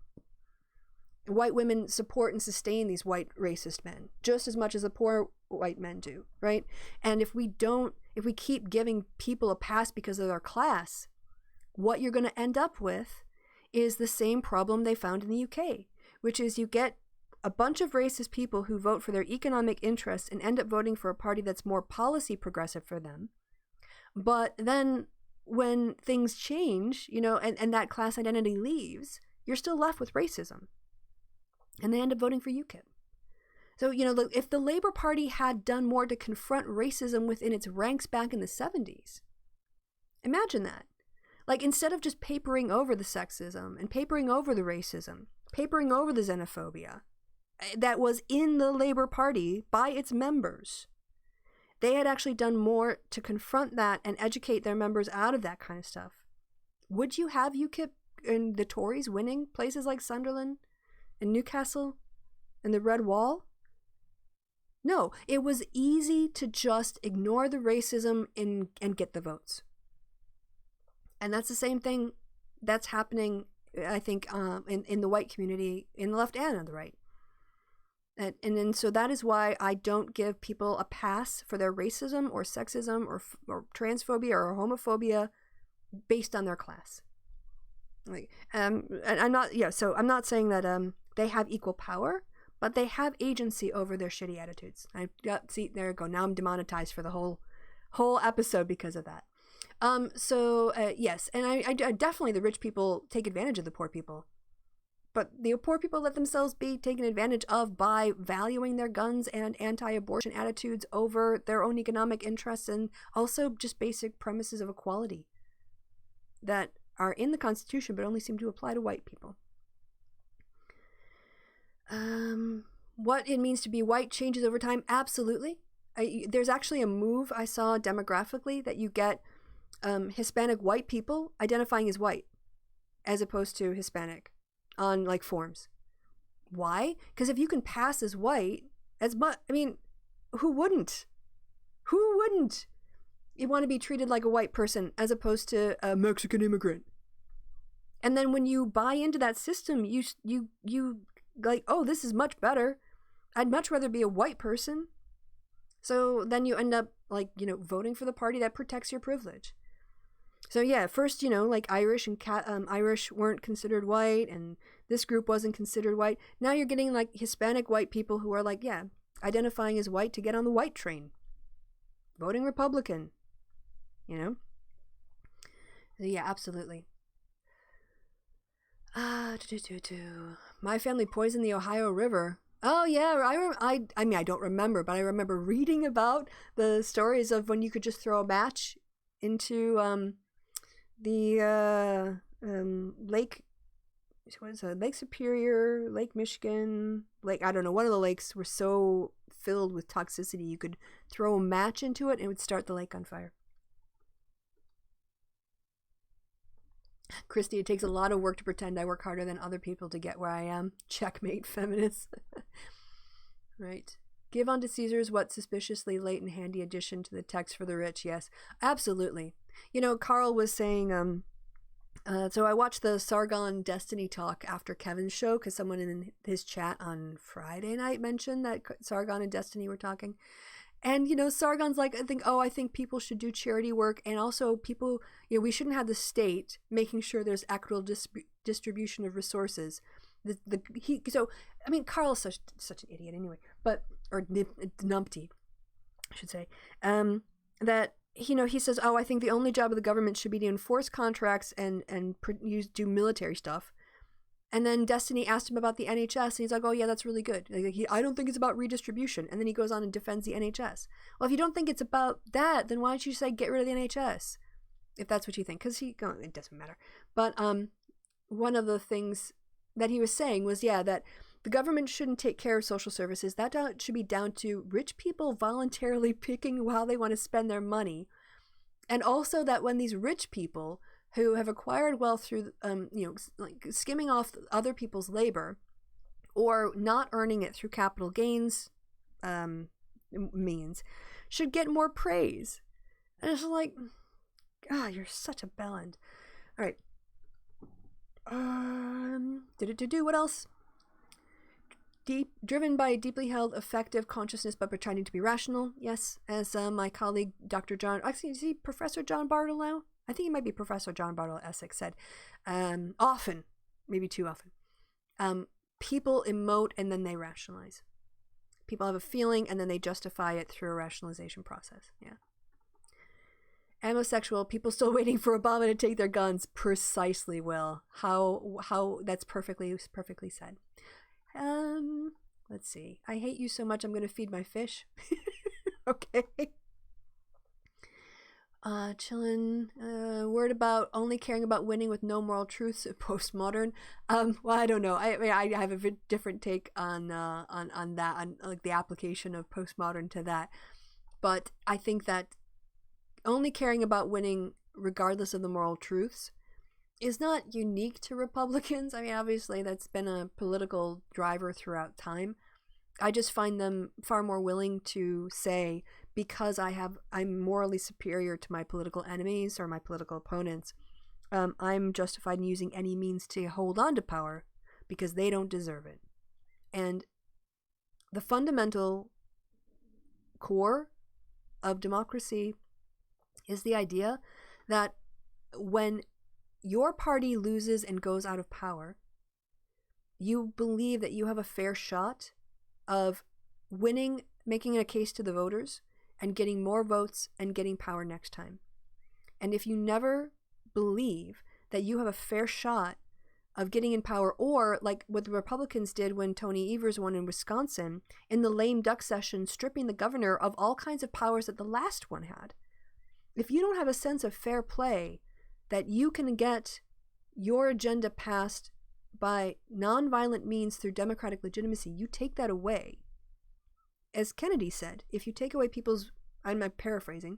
White women support and sustain these white racist men just as much as the poor white men do, right? And if we keep giving people a pass because of their class, what you're going to end up with is the same problem they found in the UK, which is you get a bunch of racist people who vote for their economic interests and end up voting for a party that's more policy progressive for them. But then when things change, you know, and that class identity leaves, you're still left with racism. And they end up voting for UKIP. So, you know, if the Labour Party had done more to confront racism within its ranks back in the 70s, imagine that. Like, instead of just papering over the sexism and papering over the racism, papering over the xenophobia that was in the Labour Party by its members, they had actually done more to confront that and educate their members out of that kind of stuff. Would you have UKIP and the Tories winning places like Sunderland and Newcastle and the Red Wall? No, it was easy to just ignore the racism and get the votes. And that's the same thing that's happening, I think, in the white community, in the left and on the right. And so that is why I don't give people a pass for their racism or sexism or transphobia or homophobia based on their class. Like, and I'm not, yeah. So I'm not saying that they have equal power, but they have agency over their shitty attitudes. See, there you go. Now I'm demonetized for the whole episode because of that. Yes, and I definitely, the rich people take advantage of the poor people. But the poor people let themselves be taken advantage of by valuing their guns and anti-abortion attitudes over their own economic interests, and also just basic premises of equality that are in the Constitution but only seem to apply to white people. What it means to be white changes over time? Absolutely. There's actually a move I saw demographically that you get Hispanic white people identifying as white as opposed to Hispanic on like forms. Why? Because if you can pass as white, who wouldn't? Who wouldn't? You want to be treated like a white person as opposed to a Mexican immigrant. And then when you buy into that system, you like, oh, this is much better. I'd much rather be a white person. So then you end up like, you know, voting for the party that protects your privilege. So yeah, first, you know, like Irish and Irish weren't considered white, and this group wasn't considered white. Now you're getting like Hispanic white people who are like, yeah, identifying as white to get on the white train, voting Republican, you know? So yeah, absolutely. My family poisoned the Ohio River. Oh yeah, I mean I don't remember, but I remember reading about the stories of when you could just throw a match into the lake. What is it? Lake Superior, Lake Michigan, I don't know. One of the lakes were so filled with toxicity you could throw a match into it and it would start the lake on fire. Christy, it takes a lot of work to pretend I work harder than other people to get where I am. Checkmate, feminists. right? Give unto Caesar's what suspiciously late and handy addition to the text for the rich. Yes, absolutely. You know, Carl was saying, so I watched the Sargon Destiny talk after Kevin's show because someone in his chat on Friday night mentioned that Sargon and Destiny were talking. And, you know, Sargon's like, I think people should do charity work. And also people, you know, we shouldn't have the state making sure there's equitable distribution of resources. So, I mean, Carl's such an idiot anyway, or numpty, I should say, that, you know, he says, I think the only job of the government should be to enforce contracts and do military stuff. And then Destiny asked him about the NHS, and he's like, oh, yeah, that's really good. I don't think it's about redistribution. And then he goes on and defends the NHS. Well, if you don't think it's about that, then why don't you say get rid of the NHS? If that's what you think. Because it doesn't matter. But one of the things that he was saying was, that the government shouldn't take care of social services. That should be down to rich people voluntarily picking how they want to spend their money. And also that when these rich people who have acquired wealth through, like skimming off other people's labor or not earning it through capital gains means, should get more praise. And it's like, you're such a bellend. All right. What else? Driven by a deeply held affective consciousness but pretending to be rational. Yes, as my colleague Dr. John, actually, is he Professor John Bartle now? I think he might be Professor John Bartle at Essex said. Often, maybe too often, people emote and then they rationalize. People have a feeling and then they justify it through a rationalization process. Yeah. Homosexual, people still waiting for Obama to take their guns. Precisely, Will. How that's perfectly said. Let's see. I hate you so much I'm going to feed my fish. Okay. Chillin'. Word about only caring about winning with no moral truths. Postmodern. Well, I don't know. I have a different take on that, on like the application of postmodern to that. But I think that only caring about winning regardless of the moral truths is not unique to Republicans. I mean, obviously that's been a political driver throughout time. I just find them far more willing to say, because I'm morally superior to my political enemies or my political opponents, I'm justified in using any means to hold on to power because they don't deserve it. And the fundamental core of democracy is the idea that when your party loses and goes out of power, you believe that you have a fair shot of winning, making a case to the voters, and getting more votes and getting power next time. And if you never believe that you have a fair shot of getting in power, or like what the Republicans did when Tony Evers won in Wisconsin, in the lame duck session, stripping the governor of all kinds of powers that the last one had. If you don't have a sense of fair play, that you can get your agenda passed by nonviolent means through democratic legitimacy, you take that away. As Kennedy said, if you take away people's, I'm paraphrasing,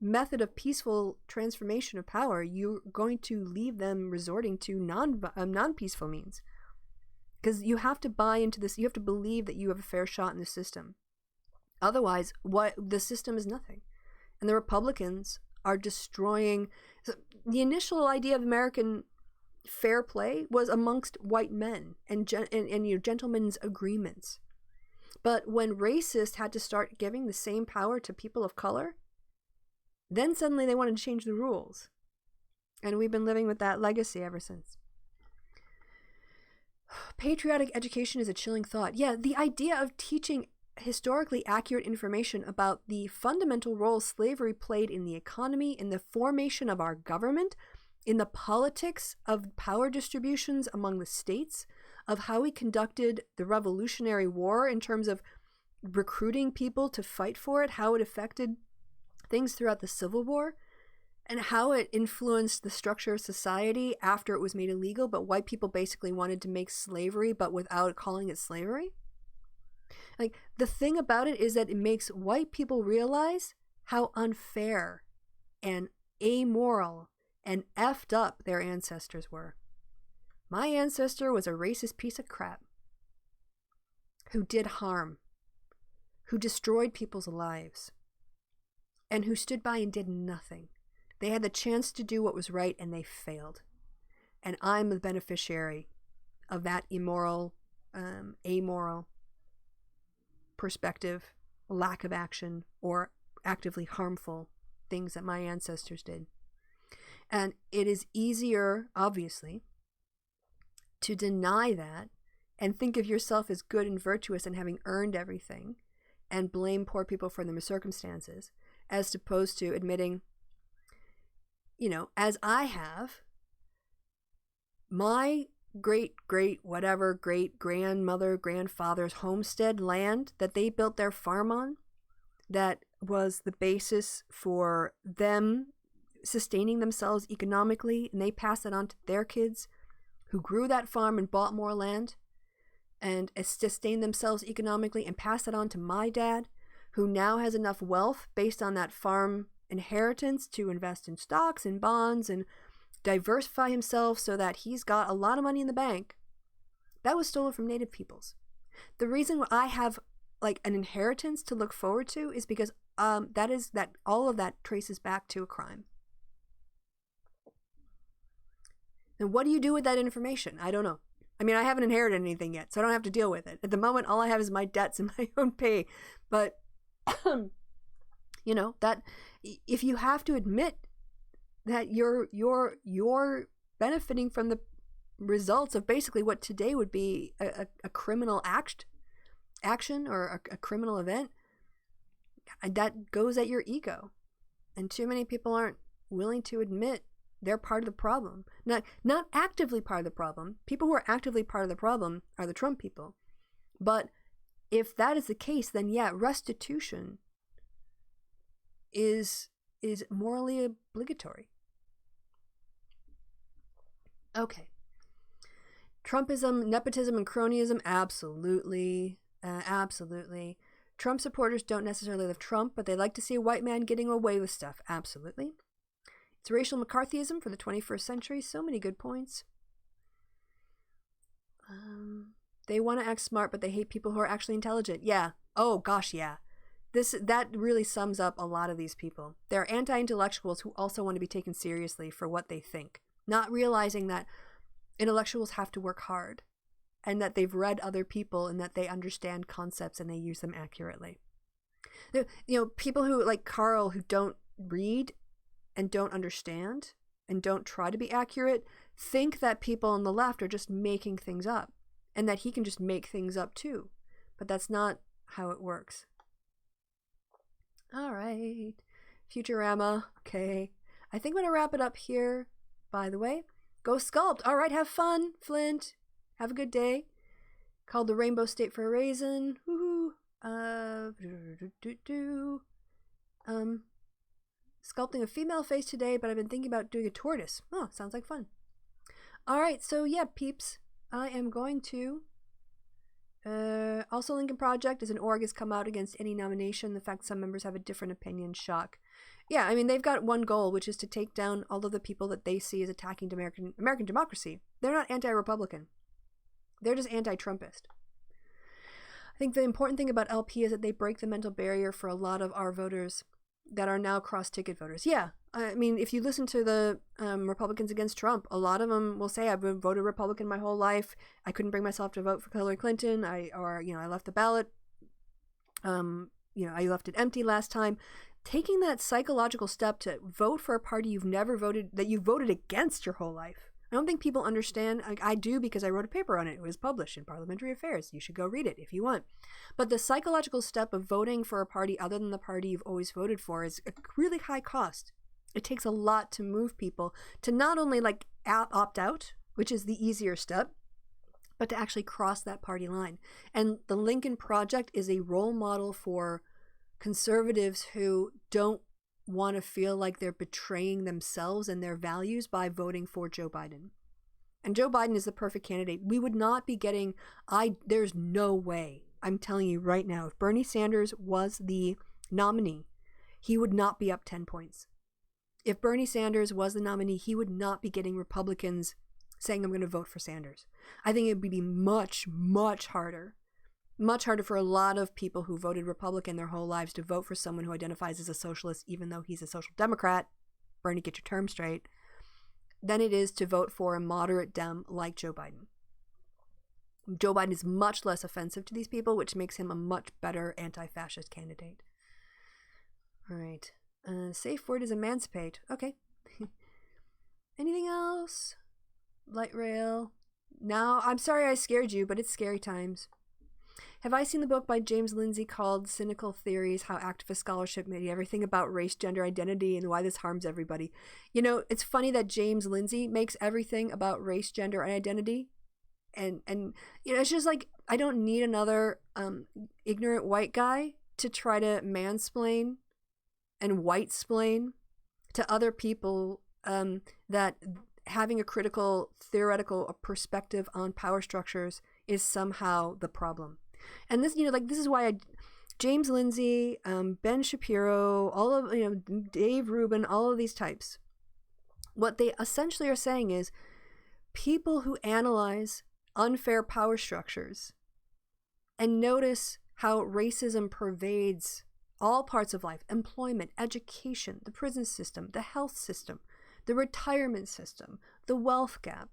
method of peaceful transformation of power, you're going to leave them resorting to non-peaceful means. Because you have to buy into this, you have to believe that you have a fair shot in the system. Otherwise, the system is nothing. And the Republicans are destroying. The initial idea of American fair play was amongst white men and gentlemen's agreements. But when racists had to start giving the same power to people of color, then suddenly they wanted to change the rules. And we've been living with that legacy ever since. Patriotic education is a chilling thought. Yeah, the idea of teaching historically accurate information about the fundamental role slavery played in the economy, in the formation of our government, in the politics of power distributions among the states, of how we conducted the Revolutionary War in terms of recruiting people to fight for it, how it affected things throughout the Civil War, and how it influenced the structure of society after it was made illegal, but white people basically wanted to make slavery, but without calling it slavery. Like, the thing about it is that it makes white people realize how unfair and amoral and effed up their ancestors were. My ancestor was a racist piece of crap who did harm who destroyed people's lives and who stood by and did nothing. They had the chance to do what was right and they failed. And I'm the beneficiary of that immoral, amoral perspective, lack of action, or actively harmful things that my ancestors did. And it is easier, obviously, to deny that and think of yourself as good and virtuous and having earned everything and blame poor people for their circumstances, as opposed to admitting, you know, as I have, my great grandmother, grandfather's homestead land that they built their farm on, that was the basis for them sustaining themselves economically, and they passed it on to their kids who grew that farm and bought more land and sustained themselves economically, and passed it on to my dad, who now has enough wealth based on that farm inheritance to invest in stocks and bonds and diversify himself so that he's got a lot of money in the bank. That was stolen from Native peoples. The reason I have like an inheritance to look forward to is because that all of that traces back to a crime. And what do you do with that information? I don't know. I mean, I haven't inherited anything yet, so I don't have to deal with it. At the moment, all I have is my debts and my own pay. But, you know, that if you have to admit that you're benefiting from the results of basically what today would be a criminal action or a criminal event, that goes at your ego. And too many people aren't willing to admit they're part of the problem. Not actively part of the problem. People who are actively part of the problem are the Trump people. But if that is the case, then yeah, restitution is morally obligatory. Okay. Trumpism, nepotism, and cronyism, absolutely. Absolutely. Trump supporters don't necessarily love Trump, but they like to see a white man getting away with stuff. Absolutely. It's racial McCarthyism for the 21st century. So many good points. They want to act smart, but they hate people who are actually intelligent. Yeah. Oh, gosh, yeah. That really sums up a lot of these people. They're anti-intellectuals who also want to be taken seriously for what they think, not realizing that intellectuals have to work hard and that they've read other people and that they understand concepts and they use them accurately. You know, people who like Carl, who don't read and don't understand and don't try to be accurate, think that people on the left are just making things up and that he can just make things up too. But that's not how it works. All right. Futurama. Okay. I think I'm going to wrap it up here. By the way, go sculpt. All right. Have fun, Flint. Have a good day. Called the Rainbow State for a Raisin. Woohoo. Sculpting a female face today, but I've been thinking about doing a tortoise. Oh, sounds like fun. All right. So yeah, peeps, I am going to also, Lincoln Project as an org has come out against any nomination. The fact some members have a different opinion, shock. Yeah, I mean, they've got one goal, which is to take down all of the people that they see as attacking American democracy. They're not anti-Republican. They're just anti-Trumpist. I think the important thing about LP is that they break the mental barrier for a lot of our voters that are now cross-ticket voters. Yeah, I mean, if you listen to the Republicans against Trump, a lot of them will say, I've been voted Republican my whole life. I couldn't bring myself to vote for Hillary Clinton. I left the ballot. I left it empty last time. Taking that psychological step to vote for a party you've never voted, that you voted against your whole life. I don't think people understand. I do, because I wrote a paper on it. It was published in Parliamentary Affairs. You should go read it if you want. But the psychological step of voting for a party other than the party you've always voted for is a really high cost. It takes a lot to move people to not only opt out, which is the easier step, but to actually cross that party line. And the Lincoln Project is a role model for conservatives who don't want to feel like they're betraying themselves and their values by voting for Joe Biden. And Joe Biden is the perfect candidate. We would not be getting, there's no way, I'm telling you right now, if Bernie Sanders was the nominee, he would not be up 10 points. If Bernie Sanders was the nominee, he would not be getting Republicans saying, I'm going to vote for Sanders. I think it would be much, much harder Much harder for a lot of people who voted Republican their whole lives to vote for someone who identifies as a socialist, even though he's a social democrat. Bernie, get your term straight. Than it is to vote for a moderate Dem like Joe Biden. Joe Biden is much less offensive to these people, which makes him a much better anti-fascist candidate. All right. Safe word is emancipate. Okay. Anything else? Light rail. Now, I'm sorry I scared you, but it's scary times. Have I seen the book by James Lindsay called Cynical Theories, How Activist Scholarship Made Everything About Race, Gender, Identity, and Why This Harms Everybody? You know, it's funny that James Lindsay makes everything about race, gender, and identity. And you know, it's just like, I don't need another ignorant white guy to try to mansplain and white-splain to other people that having a critical, theoretical perspective on power structures is somehow the problem. And this, you know, like, this is why James Lindsay, Ben Shapiro, all of, you know, Dave Rubin, all of these types, what they essentially are saying is people who analyze unfair power structures and notice how racism pervades all parts of life, employment, education, the prison system, the health system, the retirement system, the wealth gap,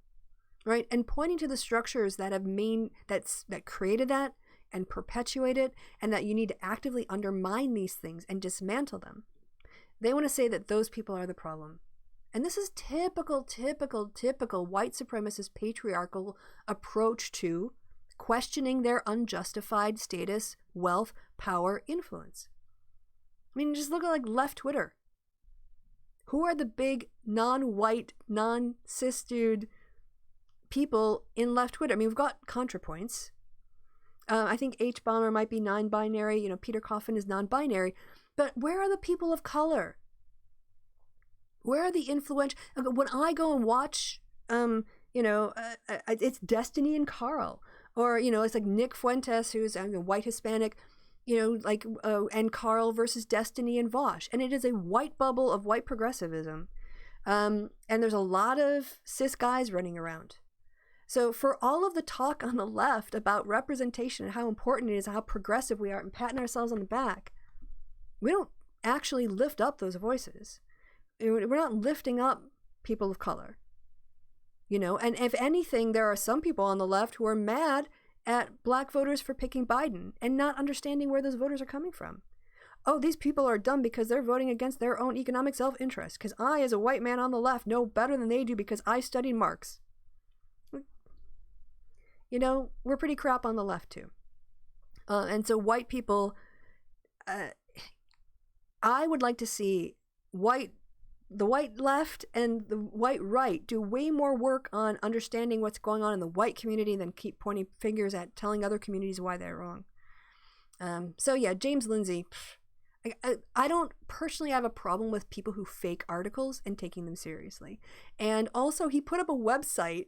right? And pointing to the structures that have that created that and perpetuate it, and that you need to actively undermine these things and dismantle them. They want to say that those people are the problem. And this is typical white supremacist patriarchal approach to questioning their unjustified status, wealth, power, influence. I mean, just look at like left Twitter. Who are the big non-white, non-cis dude people in left Twitter? I mean, we've got ContraPoints. I think H-Bomber might be non-binary. You know, Peter Coffin is non-binary. But where are the people of color? Where are the influential? When I go and watch, it's Destiny and Carl. Or, you know, it's like Nick Fuentes, who's a white Hispanic, you know, like, and Carl versus Destiny and Vosh. And it is a white bubble of white progressivism. And there's a lot of cis guys running around. So for all of the talk on the left about representation and how important it is, how progressive we are, and patting ourselves on the back, we don't actually lift up those voices. We're not lifting up people of color. You know, and if anything, there are some people on the left who are mad at black voters for picking Biden and not understanding where those voters are coming from. Oh, these people are dumb because they're voting against their own economic self-interest, because I, as a white man on the left, know better than they do because I studied Marx. You know, we're pretty crap on the left, too. And so white people, I would like to see the white left and the white right do way more work on understanding what's going on in the white community than keep pointing fingers at telling other communities why they're wrong. So yeah, James Lindsay, I don't personally have a problem with people who fake articles and taking them seriously. And also he put up a website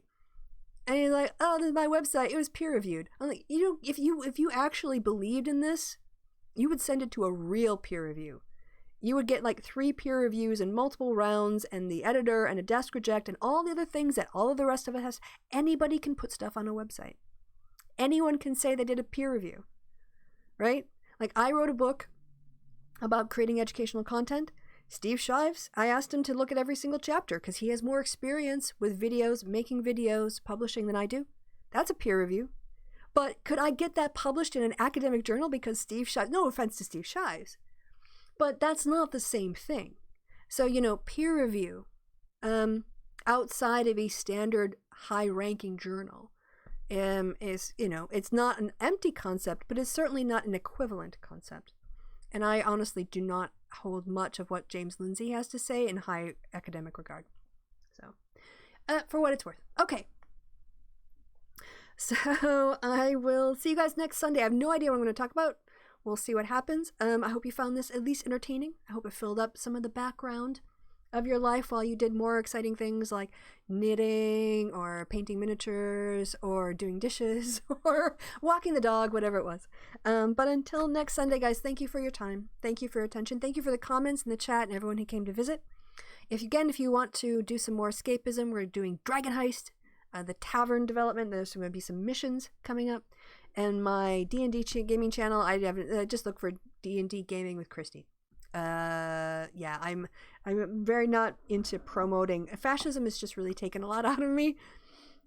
and he's like, oh, this is my website. It was peer reviewed. I'm like, you know, if you actually believed in this, you would send it to a real peer review. You would get like 3 peer reviews in multiple rounds and the editor and a desk reject and all the other things that all of the rest of us has. Anybody can put stuff on a website. Anyone can say they did a peer review, right? Like I wrote a book about creating educational content. Steve Shives, I asked him to look at every single chapter because he has more experience with videos, making videos, publishing than I do. That's a peer review. But could I get that published in an academic journal because Steve Shives, no offense to Steve Shives, but that's not the same thing. So, you know, peer review outside of a standard high-ranking journal is, you know, it's not an empty concept, but it's certainly not an equivalent concept. And I honestly do not hold much of what James Lindsay has to say in high academic regard. So, for what it's worth. Okay. So I will see you guys next Sunday. I have no idea what I'm going to talk about. We'll see what happens. I hope you found this at least entertaining. I hope it filled up some of the background of your life while you did more exciting things like knitting or painting miniatures or doing dishes or walking the dog, whatever it was. But until next Sunday, guys, thank you for your time. Thank you for your attention. Thank you for the comments in the chat and everyone who came to visit. If you want to do some more escapism, we're doing Dragon Heist, the tavern development. There's going to be some missions coming up. And my D&D gaming channel, I just look for D&D gaming with Christy. Yeah, I'm very not into promoting. Fascism has just really taken a lot out of me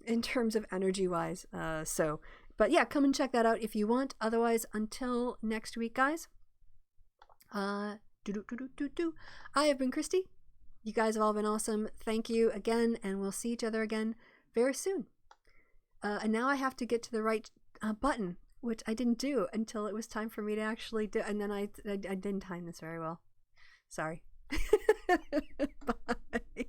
in terms of energy wise. But yeah, come and check that out if you want. Otherwise, until next week, guys. I have been Christy. You guys have all been awesome. Thank you again, and we'll see each other again very soon. And now I have to get to the right button, which I didn't do until it was time for me to actually do, and then I didn't time this very well. Sorry. Bye.